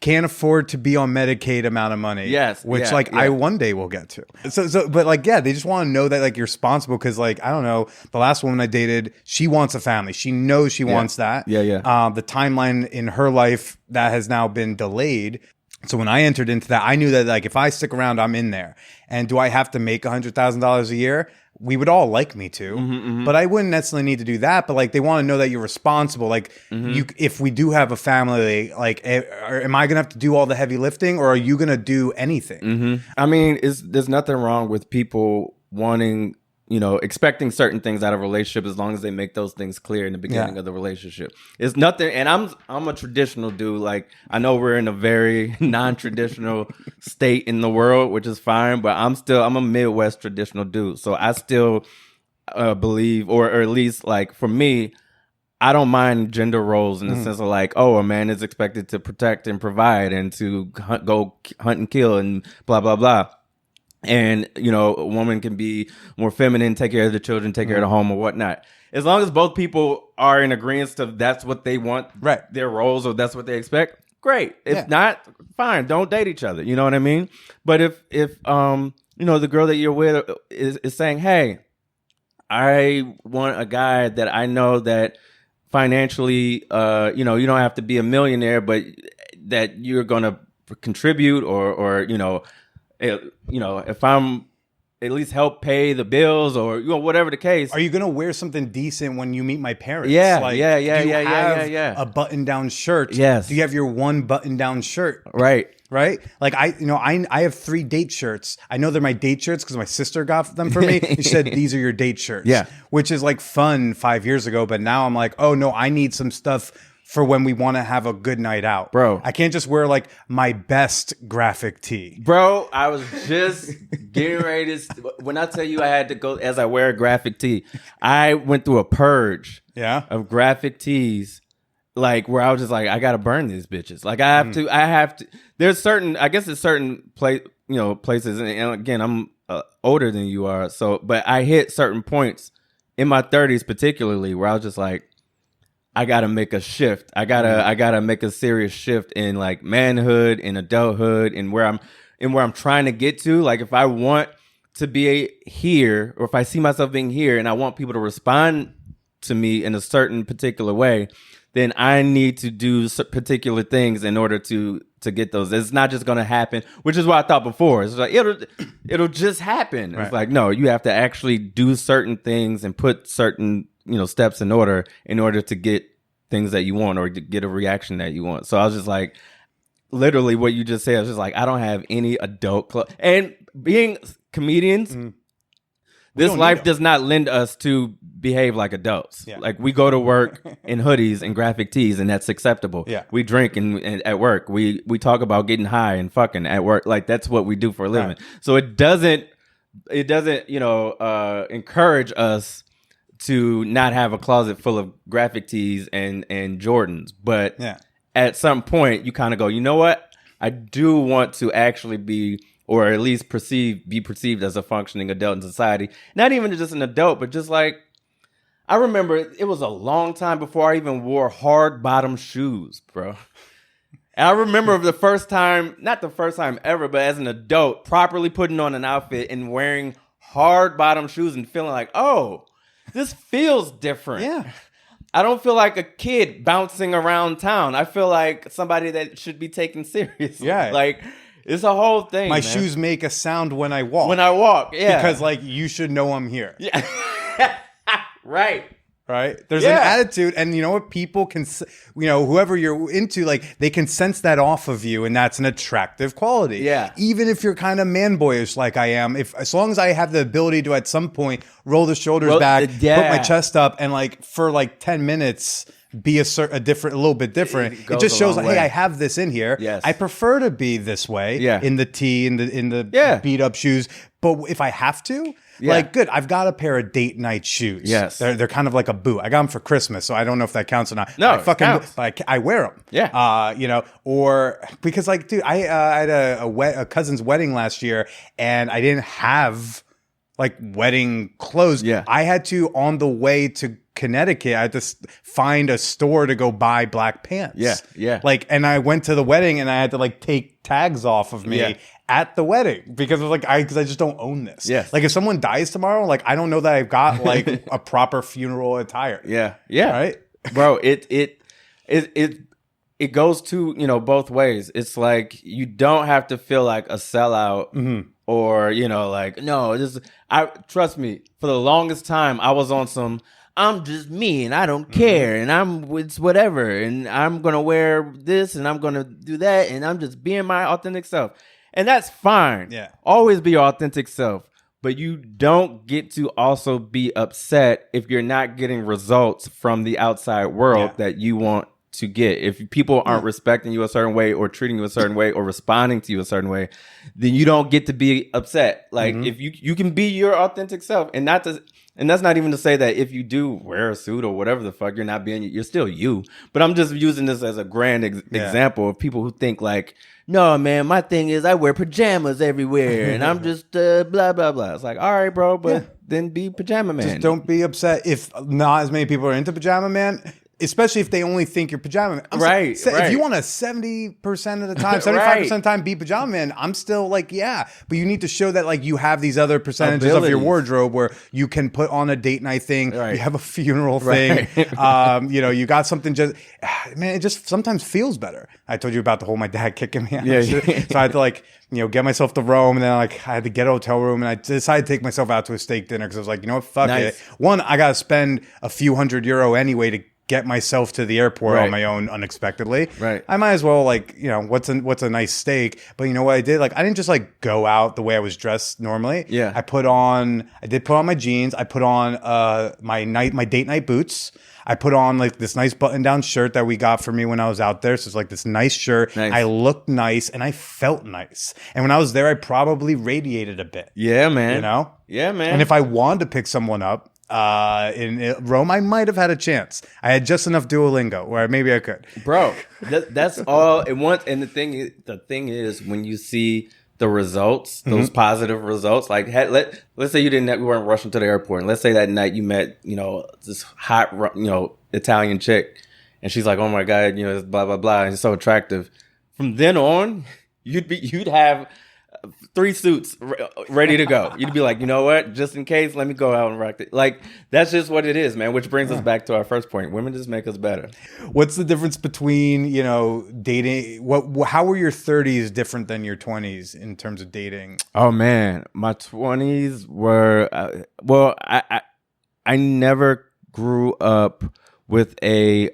can't afford to be on Medicaid amount of money. Yes. Which I one day will get to. So, but like, they just want to know that like you're responsible. Cause like, I don't know, the last woman I dated, she wants a family. She knows she wants that. Yeah. The timeline in her life that has now been delayed. So when I entered into that, I knew that like if I stick around, I'm in there. And do I have to make $100,000 a year? we would all like me to, but I wouldn't necessarily need to do that. But like, they want to know that you're responsible. Like, if we do have a family, like, am I gonna have to do all the heavy lifting, or are you gonna do anything? I mean, there's nothing wrong with people wanting, expecting certain things out of a relationship as long as they make those things clear in the beginning of the relationship. It's nothing, and I'm a traditional dude. Like, I know we're in a very non-traditional state in the world, which is fine, but I'm a Midwest traditional dude. So I still believe, or at least like for me, I don't mind gender roles in the sense of like, oh, a man is expected to protect and provide and to go hunt and kill and blah, blah, blah. And, a woman can be more feminine, take care of the children, take care of the home or whatnot. As long as both people are in agreement to that's what they want, their roles, or that's what they expect, great. If not, fine. Don't date each other. You know what I mean? But if the girl that you're with is saying, hey, I want a guy that I know that financially, you don't have to be a millionaire, but that you're going to contribute or if I'm at least help pay the bills or whatever the case. Are you gonna wear something decent when you meet my parents? Yeah, like, yeah. Do you have a button-down shirt? Yes. Do you have your one button-down shirt? Right. Like I have 3 date shirts. I know they're my date shirts because my sister got them for me. She said, these are your date shirts. Yeah. Which is like fun 5 years ago, but now I'm like, oh no, I need some stuff for when we want to have a good night out. Bro. I can't just wear like my best graphic tee. Bro, I was just getting ready to, when I tell you I had to go, as I wear a graphic tee, I went through a purge of graphic tees, like where I was just like, I got to burn these bitches. Like I have to, there's certain places, and again, I'm older than you are. So, but I hit certain points in my 30s particularly where I was just like, I gotta make a shift. I gotta make a serious shift in like manhood and adulthood and where I'm trying to get to. Like if I want to be here, or if I see myself being here and I want people to respond to me in a certain particular way, then I need to do particular things in order to get those. It's not just gonna happen, which is what I thought before. It's like it'll just happen. Right. It's like, no, you have to actually do certain things and put certain steps in order to get things that you want or to get a reaction that you want. So I was just like, literally what you just said, I was just like, I don't have any adult and being comedians, this life does not lend us to behave like adults. Yeah. Like we go to work in hoodies and graphic tees and that's acceptable. Yeah. We drink and at work. We talk about getting high and fucking at work. Like that's what we do for a living. Right. So it doesn't encourage us to not have a closet full of graphic tees and Jordans. But at some point, you kind of go, you know what? I do want to actually be, or at least be perceived as a functioning adult in society. Not even just an adult, but just like, I remember it was a long time before I even wore hard bottom shoes, bro. And I remember the first time, not the first time ever, but as an adult, properly putting on an outfit and wearing hard bottom shoes and feeling like, oh, this feels different. Yeah. I don't feel like a kid bouncing around town. I feel like somebody that should be taken seriously. Yeah. Like, it's a whole thing. My shoes make a sound when I walk. Yeah. Because, like, you should know I'm here. Yeah. Right. There's an attitude, and you know what? People can, whoever you're into, like, they can sense that off of you, and that's an attractive quality. Yeah. Even if you're kind of man boyish like I am, as long as I have the ability to at some point roll the shoulders back, put my chest up, and like for like 10 minutes be a little bit different. It just shows like, hey, I have this in here. Yes. I prefer to be this way. Yeah. In the tee, in the beat up shoes, but if I have to. Yeah. Like, good, I've got a pair of date night shoes. Yes. They're kind of like a boot. I got them for Christmas, so I don't know if that counts or not. No, it counts. But I wear them. Yeah. Or because, like, dude, I had a cousin's wedding last year, and I didn't have, like, wedding clothes. Yeah. I had to, on the way to Connecticut, I had to find a store to go buy black pants. Yeah, yeah. Like, and I went to the wedding, and I had to, like, take tags off of me at the wedding because I just don't own this. Yes. Like if someone dies tomorrow, like I don't know that I've got like a proper funeral attire. Yeah. Yeah. Right. Bro, it goes to, both ways. It's like you don't have to feel like a sellout or like no, I trust me. For the longest time, I was on some. I'm just me and I don't care and it's whatever and I'm gonna wear this and I'm gonna do that and I'm just being my authentic self, and that's fine. Yeah, always be your authentic self. But you don't get to also be upset if you're not getting results from the outside world that you want to get. If people aren't respecting you a certain way or treating you a certain way or responding to you a certain way, then you don't get to be upset. Like if you can be your authentic self, and that's not even to say that if you do wear a suit or whatever the fuck, you're still you. But I'm just using this as a grand example of people who think like, no, man, my thing is I wear pajamas everywhere and I'm just blah, blah, blah. It's like, all right, bro, but then be pajama man. just don't be upset if not as many people are into pajama man. Especially if they only think you're pajama man. Right. If you want to 70% of the time, 75% of the time be pajama man, I'm still like, yeah. But you need to show that like you have these other percentages of your wardrobe where you can put on a date night thing. Right. You have a funeral thing. You got something just, man, it just sometimes feels better. I told you about the whole my dad kicking me out. Yeah. So I had to like, get myself to Rome, and then like I had to get a hotel room, and I decided to take myself out to a steak dinner because I was like, you know what, fuck it. One, I got to spend a few €100 anyway to get myself to the airport on my own unexpectedly. Right. I might as well what's a nice steak. But you know what I did? Like I didn't just like go out the way I was dressed normally. Yeah. I did put on my jeans. I put on my date night boots. I put on like this nice button down shirt that we got for me when I was out there. So it's like this nice shirt. Nice. I looked nice and I felt nice. And when I was there, I probably radiated a bit. Yeah, man. Yeah, man. And if I wanted to pick someone up, in Rome, I might have had a chance. I had just enough Duolingo where maybe I could. Bro, that's all it wants. And the thing is, when you see the results, those positive results, like let's say you weren't rushing to the airport, and let's say that night you met, this hot, Italian chick, and she's like, oh my God, it's blah blah blah, and it's so attractive. From then on, you'd have 3 suits ready to go. You'd be like, you know what? Just in case, let me go out and rock it. Like, that's just what it is, man. Which brings us back to our first point. Women just make us better. What's the difference between, dating? How were your 30s different than your 20s in terms of dating? Oh, man. My 20s were, I never grew up with a,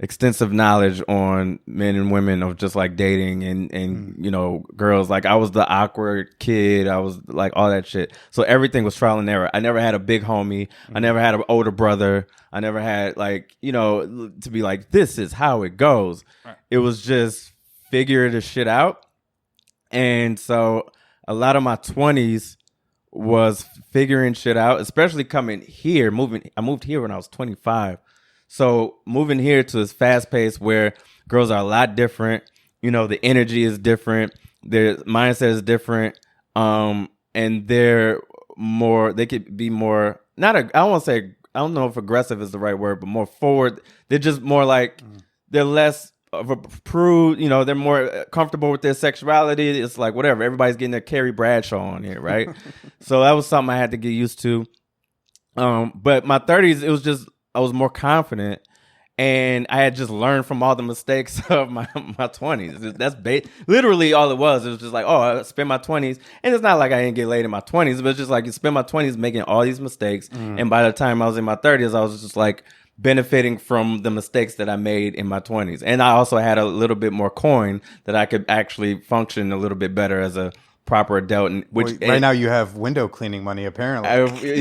extensive knowledge on men and women of just like dating and girls. Like I was the awkward kid. I was like all that shit. So everything was trial and error. I never had a big homie. I never had an older brother. I never had to be like, this is how it goes. Right. It was just figure the shit out. And so a lot of my 20s was figuring shit out, especially coming here, I moved here when I was 25. So moving here to this fast pace where girls are a lot different, the energy is different, their mindset is different, and they could be more, I don't know if aggressive is the right word, but more forward. They're just more like, they're less of a prude, they're more comfortable with their sexuality. It's like, whatever, everybody's getting their Carrie Bradshaw on here, right? So that was something I had to get used to. But my 30s, it was just, I was more confident, and I had just learned from all the mistakes of my 20s. That's literally all it was. It was just like, oh, I spent my 20s, and it's not like I didn't get laid in my 20s, but it's just like you spend my 20s making all these mistakes, and by the time I was in my 30s, I was just like benefiting from the mistakes that I made in my 20s. And I also had a little bit more coin that I could actually function a little bit better as a proper adult. Right now you have window cleaning money apparently.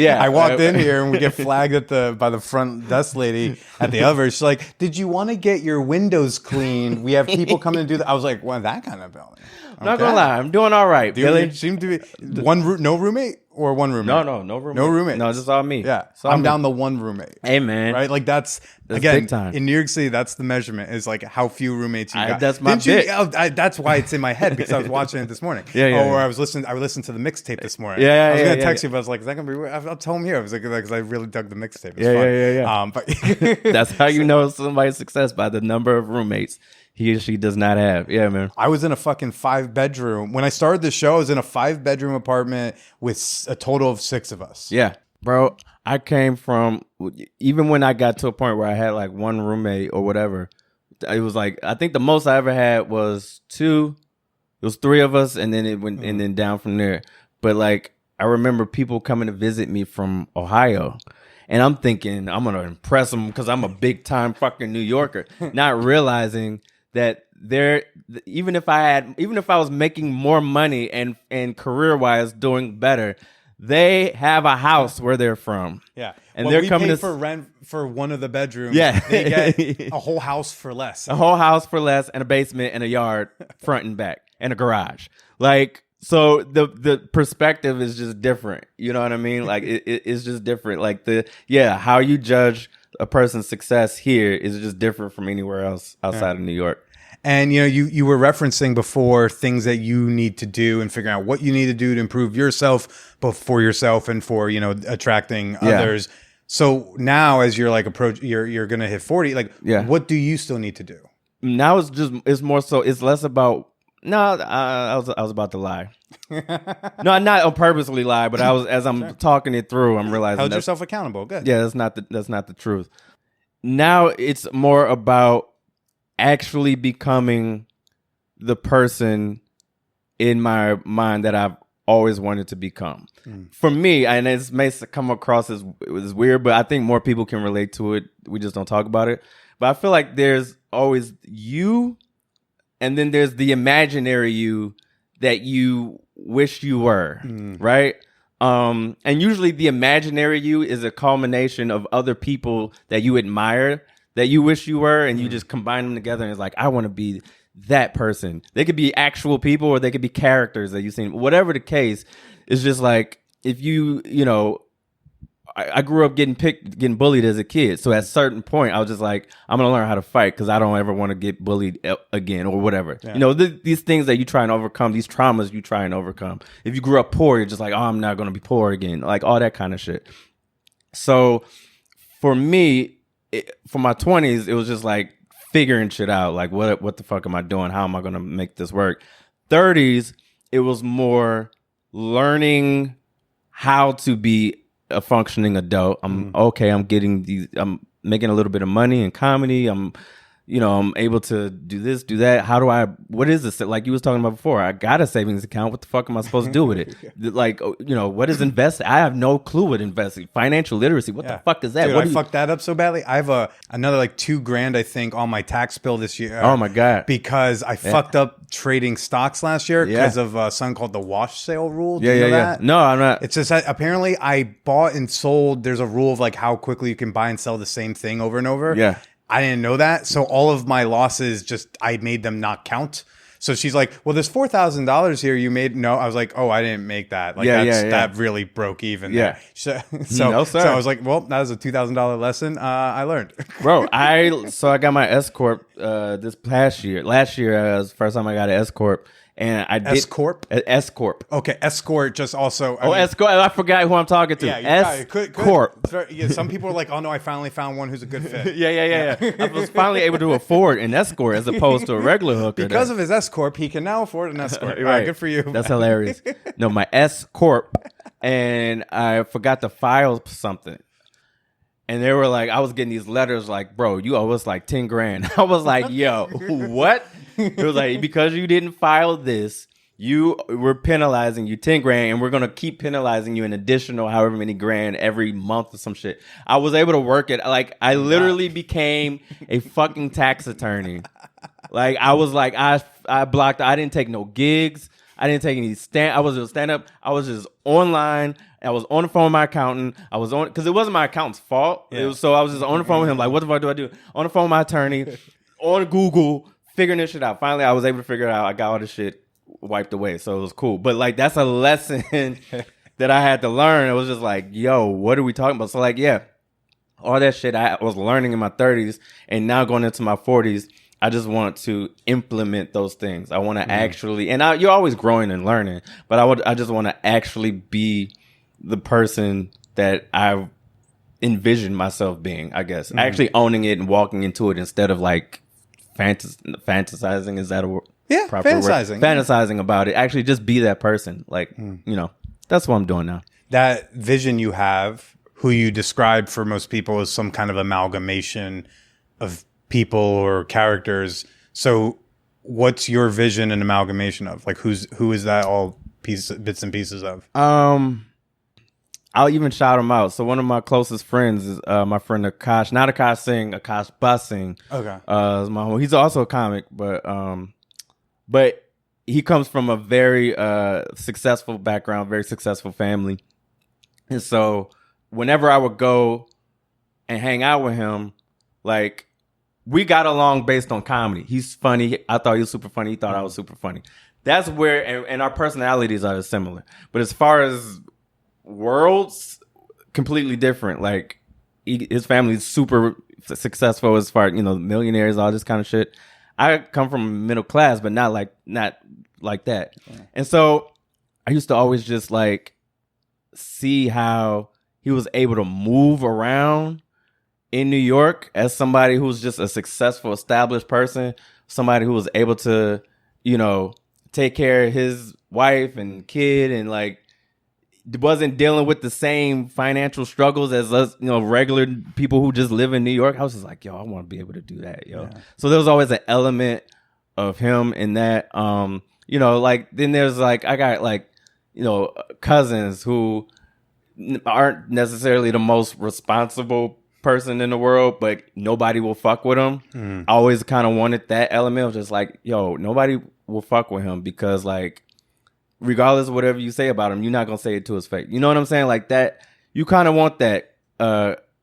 I walked in here and we get flagged by the front desk lady at the elevator. She's like, did you want to get your windows cleaned? We have people coming to do that. I was like, well, that kind of billing. I'm not gonna lie, I'm doing all right. Billy seemed to be no roommate or one roommate. No roommate. No roommate. No, just all me. Yeah, I'm down the one roommate. Hey man, right? Like that's again big time. In New York City. That's the measurement. Is like how few roommates you got. That's my bit. That's why it's in my head because I was watching it this morning. Or I listened to the mixtape this morning. I was gonna text you, but I was like, is that gonna be weird? I'll tell him here. I was like, because I really dug the mixtape. It's fun. But that's how you know somebody's success, by the number of roommates he or she does not have. Yeah, man. I was in a fucking 5-bedroom. When I started the show, I was in a 5-bedroom apartment with a total of 6 of us. Yeah. Bro, I came from, even when I got to a point where I had like one roommate or whatever, it was like, I think the most I ever had was 2. It was 3 of us, and then it went and then down from there. But like, I remember people coming to visit me from Ohio, and I'm thinking I'm gonna impress them because I'm a big time fucking New Yorker, not realizing that even if I was making more money and career wise doing better, they have a house where they're from. Yeah, and they're coming pay to for rent for one of the bedrooms. Yeah, they get a whole house for less. A whole house for less, and a basement and a yard front and back and a garage. Like, so the perspective is just different. You know what I mean? Like it's just different. Like how you judge a person's success here is just different from anywhere else outside of New York. And you were referencing before things that you need to do and figuring out what you need to do to improve yourself, both for yourself and for attracting others. So now, as you're like you're gonna hit 40. Like, what do you still need to do? Now it's more so. It's less about. No, I was about to lie. No, not purposely lie, but as I'm talking it through, I'm realizing held yourself accountable. Good. Yeah, that's not the truth. Now it's more about actually becoming the person in my mind that I've always wanted to become. For me, and it may come across as weird, but I think more people can relate to it. We just don't talk about it. But I feel like there's always you, and then there's the imaginary you that you wish you were, right? And usually the imaginary you is a culmination of other people that you admire, that you wish you were, and you just combine them together, and it's like, I want to be that person. They could be actual people, or they could be characters that you've seen. Whatever the case, it's just like, if I grew up getting bullied as a kid. So at a certain point, I was just like, I'm going to learn how to fight because I don't ever want to get bullied again or whatever. Yeah. These things that you try and overcome, these traumas you try and overcome. If you grew up poor, you're just like, oh, I'm not going to be poor again. Like all that kind of shit. So for me, for my 20s, it was just like figuring shit out. Like, what the fuck am I doing? How am I going to make this work? 30s, it was more learning how to be a functioning adult. I'm making a little bit of money in comedy. I'm able to do this, do that. What is this? Like you was talking about before, I got a savings account. What the fuck am I supposed to do with it? Like, what is investing? I have no clue what investing, financial literacy. What the fuck is that? Dude, I fucked that up so badly. I have another like $2,000, I think, on my tax bill this year. Oh my God. Because I fucked up trading stocks last year because of something called the wash sale rule. Do you know that? No, I'm not. It's just apparently I bought and sold. There's a rule of like how quickly you can buy and sell the same thing over and over. Yeah. I didn't know that. So all of my losses, I made them not count. So she's like, well, there's $4,000 here you made. No, I was like, oh, I didn't make that. Like that really broke even there. So I was like, well, that was a $2,000 lesson I learned. Bro, I got my S Corp this past year. Last year was the first time I got an S Corp. And I did S Corp. S Corp. Okay, Escort. Just also. S Corp. I forgot who I'm talking to. S Corp. Yeah, some people are like, "Oh no, I finally found one who's a good fit." Yeah. I was finally able to afford an escort as opposed to a regular hooker. Because of his S Corp, he can now afford an escort. Right, good for you. That's hilarious. No, my S Corp, and I forgot to file something. And they were like, I was getting these letters like, bro, you owe us like $10,000. I was like, yo, what? It was like, because you didn't file this, we're penalizing you $10,000, and we're gonna keep penalizing you an additional however many grand every month or some shit. I was able to work it. Like, I literally became a fucking tax attorney. Like, I was like, I blocked. I didn't take no gigs. I didn't take any I was just stand up. I was just online. I was on the phone with my accountant. I was on, because it wasn't my accountant's fault. Yeah. So I was just on the phone with him, like, what the fuck do I do? On the phone with my attorney, on Google, figuring this shit out. Finally, I was able to figure it out. I got all this shit wiped away, so it was cool. But like, that's a lesson that I had to learn. It was just like, yo, what are we talking about? So like, yeah, all that shit I was learning in my 30s, and now going into my 40s, I just want to implement those things. I want to actually, and you're always growing and learning, but I just want to actually be the person that I envisioned myself being, I guess. Actually owning it and walking into it instead of like fantasizing. Is that a word? Yeah, proper fantasizing. Word? Fantasizing about it. Actually just be that person. Like, that's what I'm doing now. That vision you have, who you describe for most people as some kind of amalgamation of people or characters. So what's your vision and amalgamation of? Like, who is that all bits and pieces of? I'll even shout him out. So one of my closest friends is my friend Akash, not Akash Singh, Akash Busing. Okay. Is my homie. He's also a comic, but he comes from a very successful background, very successful family. And so whenever I would go and hang out with him, like, we got along based on comedy. He's funny. I thought he was super funny. He thought I was super funny. That's where, and our personalities are similar. But as far as worlds, completely different. Like, his family is super successful as far, millionaires, all this kind of shit. I come from middle class, but not like that. Yeah. And so I used to always just like see how he was able to move around in New York as somebody who's just a successful, established person, somebody who was able to, take care of his wife and kid, and like wasn't dealing with the same financial struggles as us, regular people who just live in New York. I was just like, yo, I want to be able to do that, yo. Yeah. So there was always an element of him in that. Like, then there's like, I got like, cousins who aren't necessarily the most responsible person in the world, but nobody will fuck with him. I always kind of wanted that element of just like, yo, nobody will fuck with him because, like, regardless of whatever you say about him, you're not gonna say it to his face. You know what I'm saying? Like that, you kind of want that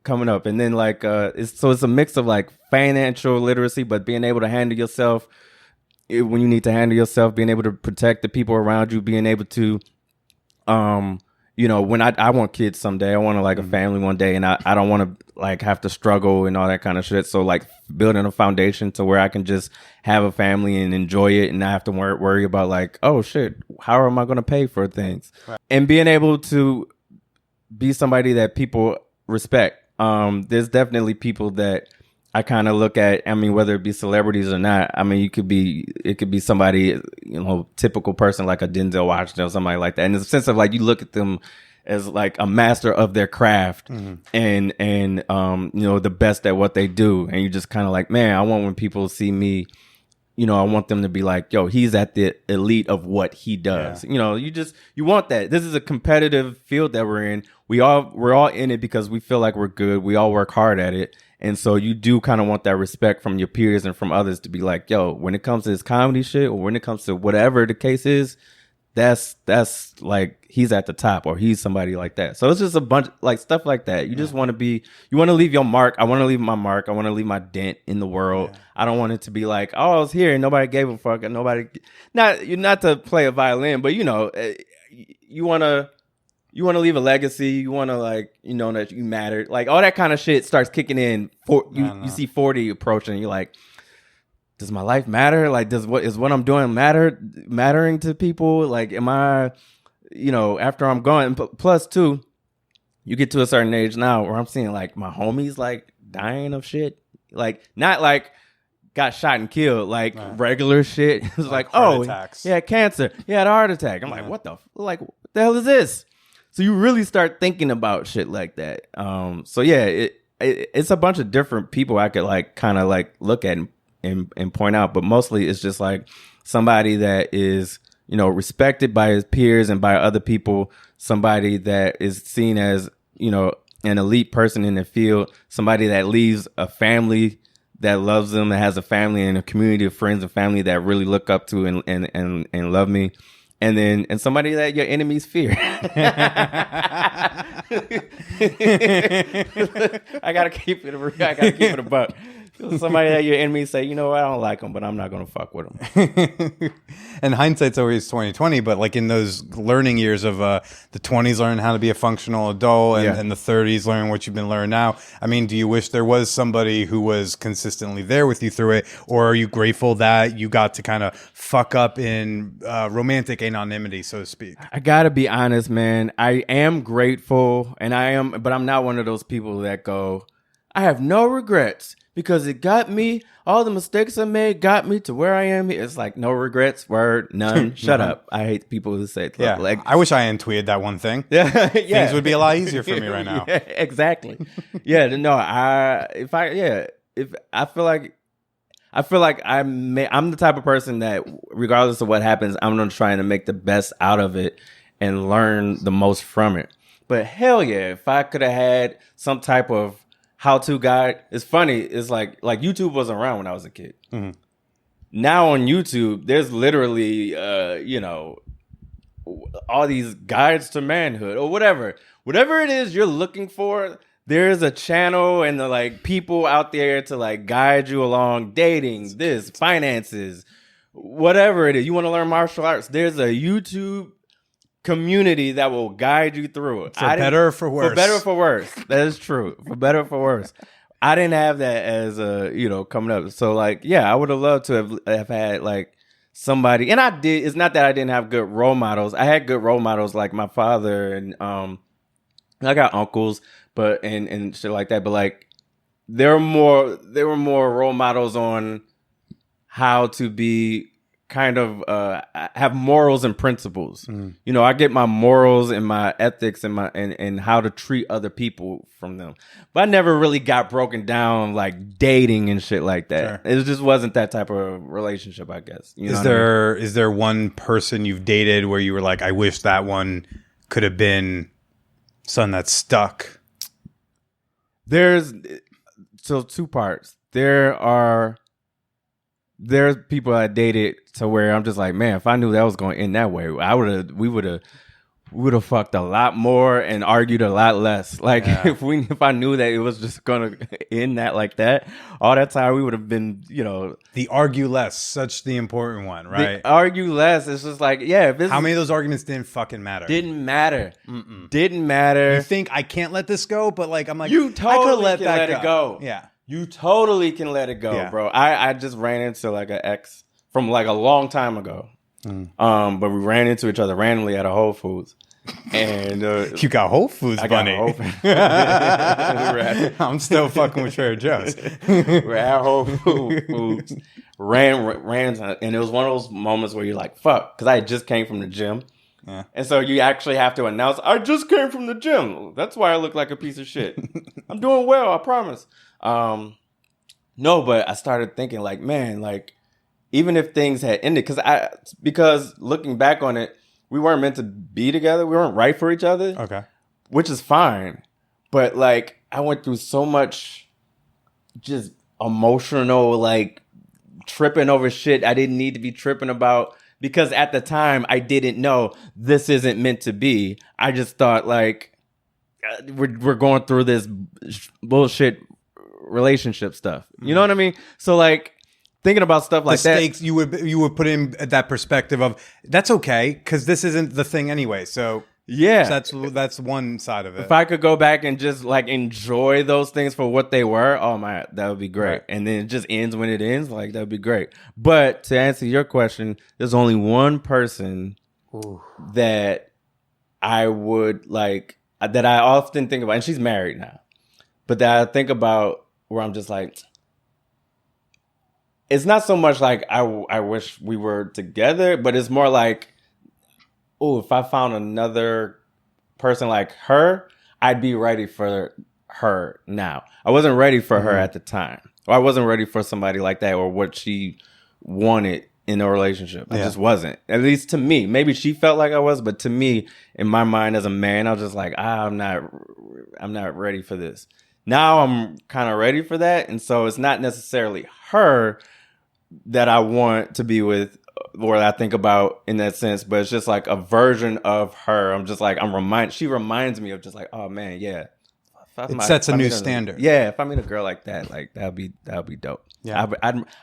coming up. And then like it's a mix of like financial literacy, but being able to handle yourself when you need to handle yourself, being able to protect the people around you, being able to when I want kids someday, I want to like a family one day, and I don't want to like have to struggle and all that kind of shit. So like building a foundation to where I can just have a family and enjoy it and not have to worry about like, oh shit, how am I going to pay for things? Right. And being able to be somebody that people respect. There's definitely people that I kind of look at, I mean, whether it be celebrities or not. I mean, it could be somebody, typical person like a Denzel Washington or somebody like that. And in the sense of like, you look at them as like a master of their craft and the best at what they do. And you just kind of like, man, I want when people see me, I want them to be like, yo, he's at the elite of what he does. Yeah. You want that. This is a competitive field that we're in. We're all in it because we feel like we're good. We all work hard at it. And so you do kind of want that respect from your peers and from others to be like, yo, when it comes to this comedy shit or when it comes to whatever the case is, that's like he's at the top or he's somebody like that. So it's just a bunch like stuff like that. You just want to leave your mark. I want to leave my mark. I want to leave my dent in the world. Yeah. I don't want it to be like, oh, I was here and nobody gave a fuck and not to play a violin, but you want to leave a legacy. You want to like, that you matter. Like all that kind of shit starts kicking in. You see 40 approaching. And you're like, does my life matter? Like, what I'm doing mattering to people? Like, am I, after I'm gone? Plus, too, you get to a certain age now where I'm seeing like my homies like dying of shit. Like, not like got shot and killed, like regular shit. It's like oh, attacks. Yeah, cancer. He had a heart attack. I'm like, what the hell is this? So you really start thinking about shit like that. So yeah, it's a bunch of different people I could like kind of like look at and point out, but mostly it's just like somebody that is, respected by his peers and by other people, somebody that is seen as, an elite person in the field, somebody that leaves a family that loves them, that has a family and a community of friends and family that really look up to and love me. And somebody that your enemies fear. I gotta keep it a buck. Somebody that your enemies say, I don't like them, but I'm not gonna fuck with them. And hindsight's always 20/20, but like in those learning years of the 20s, learning how to be a functional adult, and the 30s, learning what you've been learning now. I mean, do you wish there was somebody who was consistently there with you through it, or are you grateful that you got to kind of fuck up in romantic anonymity, so to speak? I gotta be honest, man. I am grateful, but I'm not one of those people that go, I have no regrets. Because it got me, all the mistakes I made got me to where I am. It's like no regrets, word, none. Shut up. I hate people who say that. Yeah, I wish I hadn't tweeted that one thing. Yeah, things would be a lot easier for me right now. Yeah, exactly. Yeah, no, if I feel like I feel like I'm the type of person that regardless of what happens, I'm gonna try to make the best out of it and learn the most from it. But hell yeah, if I could have had some type of how-to guide, it's funny. It's like YouTube wasn't around when I was a kid. Mm-hmm. Now on YouTube, there's literally all these guides to manhood or whatever it is you're looking for. There's a channel and the like people out there to like guide you along dating, this, finances, whatever it is. You want to learn martial arts, there's a YouTube community that will guide you through it. For better or for worse. For better or for worse. That is true. For better or for worse. I didn't have that as coming up. So like, yeah, I would have loved to have had like somebody, and I did. It's not that I didn't have good role models. I had good role models like my father, and I got uncles, but and shit like that. But like, there were more role models on how to be kind of have morals and principles. You know, I get my morals and my ethics and and how to treat other people from them. But I never really got broken down like dating and shit like that. Sure. It just wasn't that type of relationship, I guess. You know is there one person you've dated where you were like, I wish that one could have been something that stuck? There's two parts. There's people I dated to where I'm just like, man, if I knew that was going to end that way, we would have fucked a lot more and argued a lot less. Like if I knew that it was just going to end that like that, all that time we would have been, the argue less, such the important one, right? The argue less. It's just like, yeah. How many of those arguments didn't fucking matter? Didn't matter. Didn't matter. You think I can't let this go, but like I'm like, you totally I could let it go. Yeah. You totally can let it go, bro. I just ran into like an ex from like a long time ago. But we ran into each other randomly at a Whole Foods. And you got Whole Foods, bunny. I'm still fucking with Trader Joe's. We're at Whole Foods. Ran, and it was one of those moments where you're like, fuck, because I just came from the gym. Yeah. And so you actually have to announce, I just came from the gym. That's why I look like a piece of shit. I'm doing well, I promise. No, but I started thinking like, man, like even if things had ended, because looking back on it, we weren't meant to be together. We weren't right for each other. Okay. Which is fine. But like I went through so much just emotional, like tripping over shit I didn't need to be tripping about, because at the time I didn't know this isn't meant to be. I just thought like we're going through this bullshit relationship stuff. You know what I mean? So like thinking about stuff like the stakes, you would put in that perspective of that's okay because this isn't the thing anyway. So yeah, so that's one side of it. If I could go back and just like enjoy those things for what they were, oh my, that would be great. Right. And then it just ends when it ends, like that would be great. But to answer your question, there's only one person that I would like, that I often think about, and she's married now, but that I think about where I'm just like, it's not so much like I wish we were together, but it's more like, oh, if I found another person like her, I'd be ready for her now. I wasn't ready for her at the time. Or I wasn't ready for somebody like that or what she wanted in a relationship. I just wasn't. At least to me. Maybe she felt like I was, but to me, in my mind as a man, I was just like, I'm not ready for this. Now I'm kind of ready for that. And so it's not necessarily her that I want to be with or that I think about in that sense, but it's just like a version of her. I'm just like, she reminds me of just like, oh man, yeah. It sets a new standard. Yeah, if I meet a girl like that, like that'll be dope. Yeah,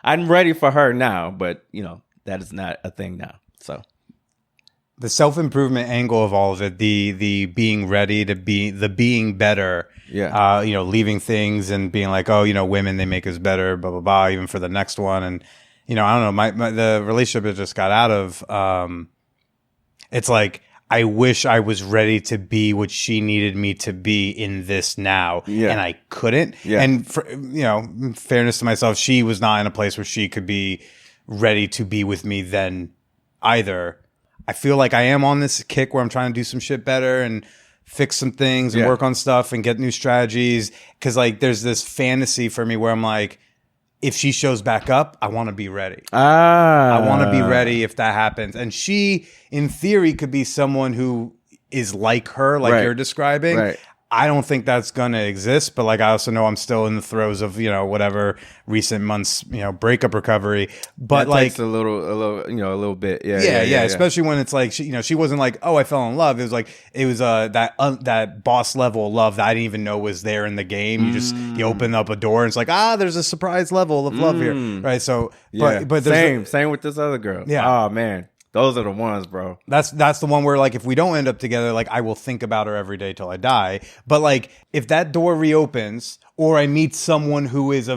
I'm ready for her now, but that is not a thing now. So the self-improvement angle of all of it, the being ready to be, the being better, leaving things and being like, oh, women, they make us better, blah, blah, blah, even for the next one. And, I don't know, the relationship I just got out of, it's like, I wish I was ready to be what she needed me to be in this now. Yeah. And I couldn't. Yeah. And for, fairness to myself, she was not in a place where she could be ready to be with me then either. I feel like I am on this kick where I'm trying to do some shit better and fix some things and work on stuff and get new strategies. Cause like there's this fantasy for me where I'm like, if she shows back up, I want to be ready. I I want to be ready if that happens. And she, in theory, could be someone who is like her, like Right. you're describing. Right. I don't think that's going to exist, but like I also know I'm still in the throes of, whatever recent months, breakup recovery. But That like takes a little bit. yeah, especially when it's like she wasn't like, oh, I fell in love. It was like that boss level love that I didn't even know was there in the game. You open up a door and it's like, there's a surprise level of love here, right? So, Yeah. but there's same with this other girl. Yeah. Oh man, those are the ones, bro. That's the one where like if we don't end up together, like I will think about her every day till I die. But like if that door reopens or I meet someone who is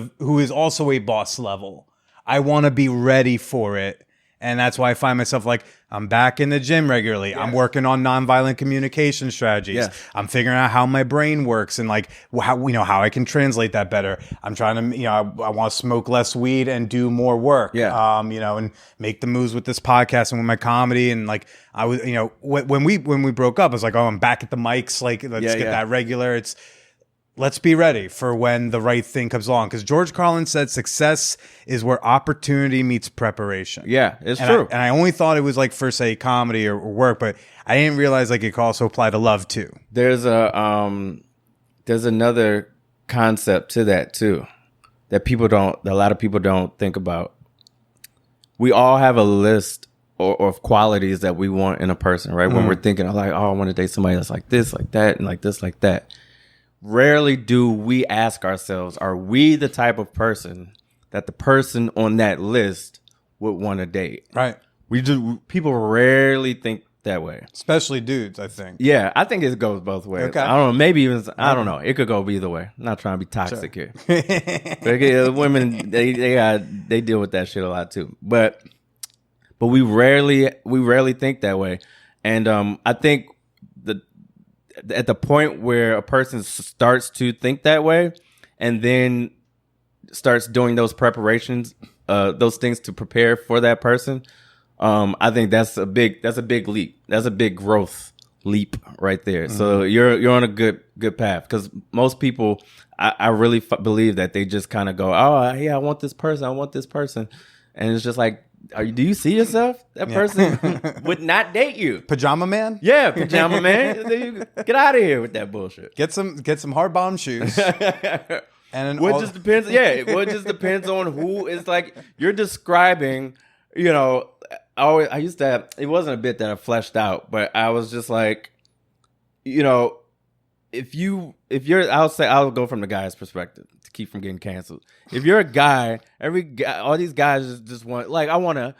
also a boss level, I want to be ready for it. And that's why I find myself like I'm back in the gym regularly. I'm working on nonviolent communication strategies. Yeah. I'm figuring out how my brain works and like how I can translate that better. I'm trying to I want to smoke less weed and do more work. Yeah. And make the moves with this podcast and with my comedy and like I was when we broke up, I was like, oh, I'm back at the mics. Like let's get that regular. Let's be ready for when the right thing comes along. Because George Carlin said success is where opportunity meets prepreparation. Yeah, it's true. And I only thought it was like for, say, comedy or work, but I didn't realize like it could also apply to love too. There's another concept to that too that a lot of people don't think about. We all have a list of qualities that we want in a person, right? When we're thinking of like, I want to date somebody that's like this, like that, and like this, like that. Rarely do we ask ourselves, are we the type of person that the person on that list would want to date? Right. People rarely think that way. Especially dudes, I think. Yeah, I think it goes both ways. Okay. I don't know. Maybe even, I don't know. It could go either way. I'm not trying to be toxic here. But women, they deal with that shit a lot too. But we rarely think that way. And I think at the point where a person starts to think that way and then starts doing those preparations, those things to prepare for that person, I think that's a big leap. That's a big growth leap right there. Mm-hmm. So you're on a good path, because most people, I really believe that they just kind of go, oh yeah, I want this person, and it's just like, do you see yourself? That person would not date you. Pajama man? Yeah, pajama man. Get out of here with that bullshit. Get some hard bottom shoes. And just depends. Yeah, it just depends on who is like you're describing. I used to have, it wasn't a bit that I fleshed out, but I was just like, if you're, I'll go from the guy's perspective to keep from getting canceled. If you're a guy, all these guys just want, like, I want a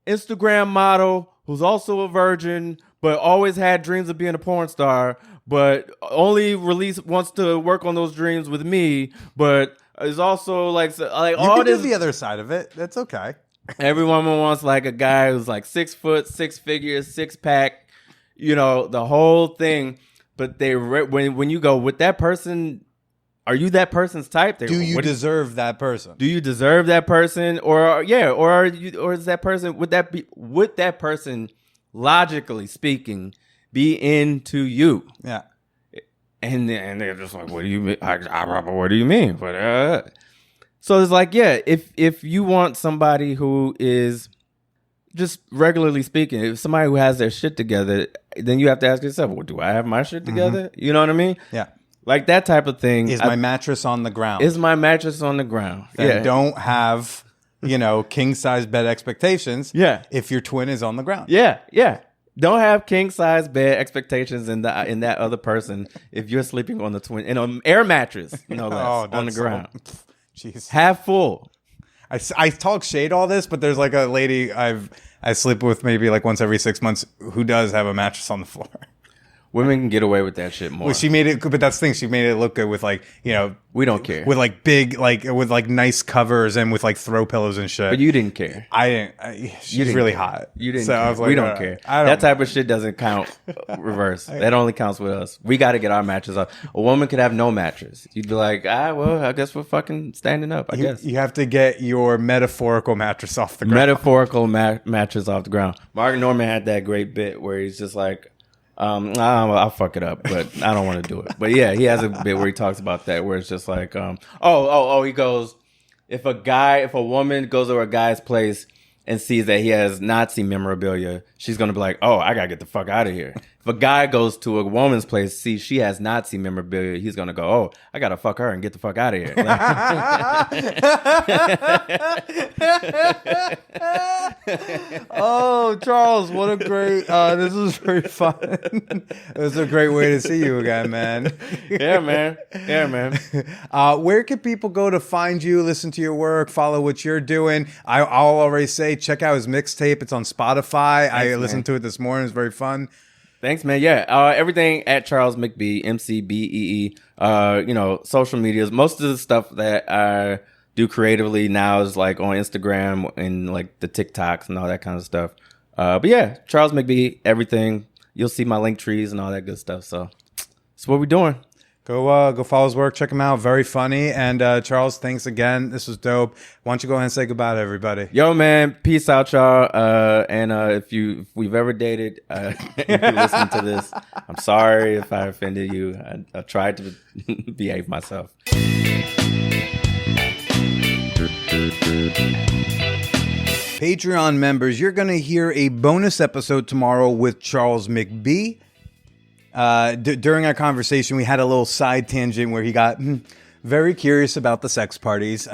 Instagram model who's also a virgin, but always had dreams of being a porn star, but only wants to work on those dreams with me, but is also like you all can this. do the other side of it. That's okay. Every woman wants like a guy who's like 6 foot, 6 figures, 6-pack, the whole thing. But when you go with that person, are you that person's type? Do you deserve that person? Do you deserve that person, or is that person, would that person, logically speaking, be into you? Yeah. And they're just like, what do you mean? What do you mean? But so it's like, yeah, if you want somebody who is just regularly speaking, if somebody who has their shit together, then you have to ask yourself, well, do I have my shit together? Mm-hmm. You know what I mean? Yeah. Like that type of thing. Is my mattress on the ground? Is my mattress on the ground? Then don't have, king size bed expectations. Yeah. If your twin is on the ground. Yeah. Yeah. Don't have king size bed expectations in that other person if you're sleeping on the twin in an air mattress, no less, on the ground. Jeez. Half full. I talk shade all this, but there's like a lady I sleep with maybe like once every 6 months who does have a mattress on the floor. Women can get away with that shit more. Well, she made it, but that's the thing. She made it look good with like, we don't care, with like big, like with like nice covers and with like throw pillows and shit. But you didn't care. I didn't. She's really hot. You didn't. So care. I was like, we don't care. That type of shit doesn't count. Reverse. That only counts with us. We got to get our mattress up. A woman could have no mattress. You'd be like, well, I guess we're fucking standing up. I guess you have to get your metaphorical mattress off the ground. Metaphorical mattress off the ground. Mark Norman had that great bit where he's just like, I'll fuck it up, but I don't want to do it. But yeah, he has a bit where he talks about that, where it's just like, he goes, if a woman goes to a guy's place and sees that he has Nazi memorabilia, she's gonna be like, "Oh, I gotta get the fuck out of here." If a guy goes to a woman's place, sees she has Nazi memorabilia, he's gonna go, "Oh, I gotta fuck her and get the fuck out of here." Oh, Charles, what a great! This was very fun. It was a great way to see you again, man. Yeah, man. Where can people go to find you, listen to your work, follow what you're doing? I'll already say, check out his mixtape. It's on Spotify. I listened to it this morning. It's very fun. Thanks, man. Yeah, everything at Charles McBee, McBee. Social medias. Most of the stuff that I do creatively now is like on Instagram and like the TikToks and all that kind of stuff. But yeah, Charles McBee, everything. You'll see my link trees and all that good stuff. So that's what we're doing. Go follow his work. Check him out. Very funny. And Charles, thanks again. This was dope. Why don't you go ahead and say goodbye to everybody? Yo, man. Peace out, y'all. And if we've ever dated, if you listen to this, I'm sorry if I offended you. I tried to behave myself. Patreon members, you're going to hear a bonus episode tomorrow with Charles McBee. During our conversation, we had a little side tangent where he got very curious about the sex parties,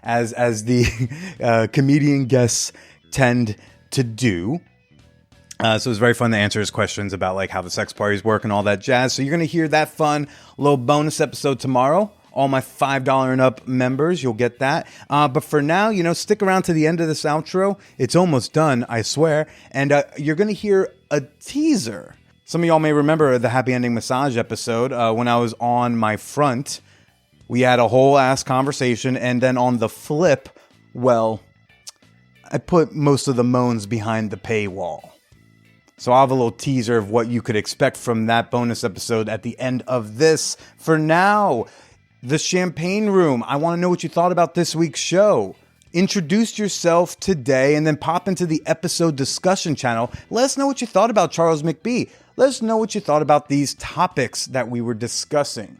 as the comedian guests tend to do. So it was very fun to answer his questions about like how the sex parties work and all that jazz. So you're going to hear that fun little bonus episode tomorrow. All my $5 and up members, you'll get that. But for now, stick around to the end of this outro. It's almost done, I swear. And you're going to hear a teaser. Some of y'all may remember the Happy Ending Massage episode when I was on my front. We had a whole ass conversation. And then on the flip, well, I put most of the moans behind the paywall. So I'll have a little teaser of what you could expect from that bonus episode at the end of this. For now, the Champagne Room. I want to know what you thought about this week's show. Introduce yourself today and then pop into the episode discussion channel. Let us know what you thought about Charles McBee. Let us know what you thought about these topics that we were discussing.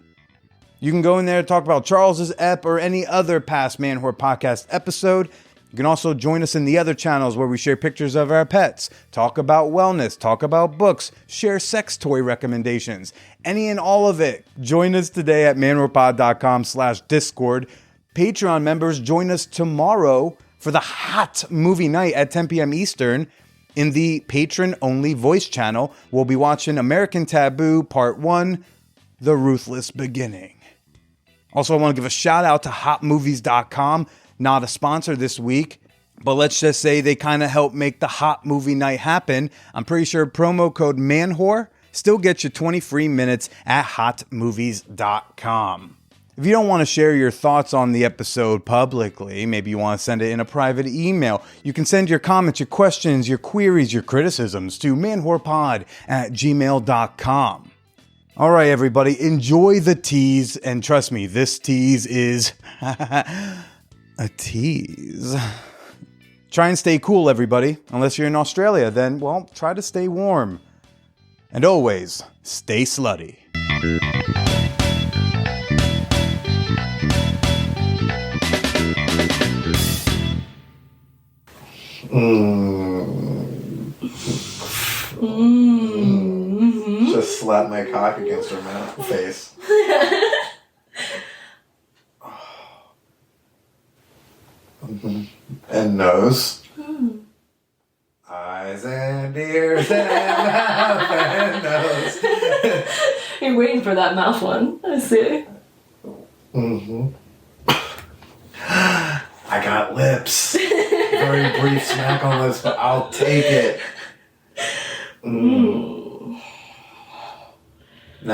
You can go in there to talk about Charles's ep or any other past Man Whore podcast episode. You can also join us in the other channels where we share pictures of our pets, talk about wellness, talk about books, share sex toy recommendations, any and all of it. Join us today at manwhorepod.com/Discord. Patreon members, join us tomorrow for the hot movie night at 10 p.m. Eastern in the patron-only voice channel. We'll be watching American Taboo Part 1, The Ruthless Beginning. Also, I want to give a shout out to hotmovies.com. Not a sponsor this week, but let's just say they kind of help make the hot movie night happen. I'm pretty sure promo code MANWHORE still gets you 20 free minutes at hotmovies.com. If you don't want to share your thoughts on the episode publicly, maybe you want to send it in a private email, you can send your comments, your questions, your queries, your criticisms to manwhorepod@gmail.com. All right, everybody, enjoy the tease, and trust me, this tease is a tease. Try and stay cool, everybody. Unless you're in Australia, then, well, try to stay warm. And always, stay slutty. Just slap my cock against her mouth face. And nose. Eyes and ears and mouth and nose. You're waiting for that mouth one. I see. I got lips. Very brief smack on lips, but I'll take it. Now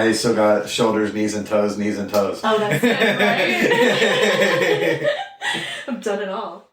you still got shoulders, knees and toes, knees and toes. Oh, that's good, right? I've done it all.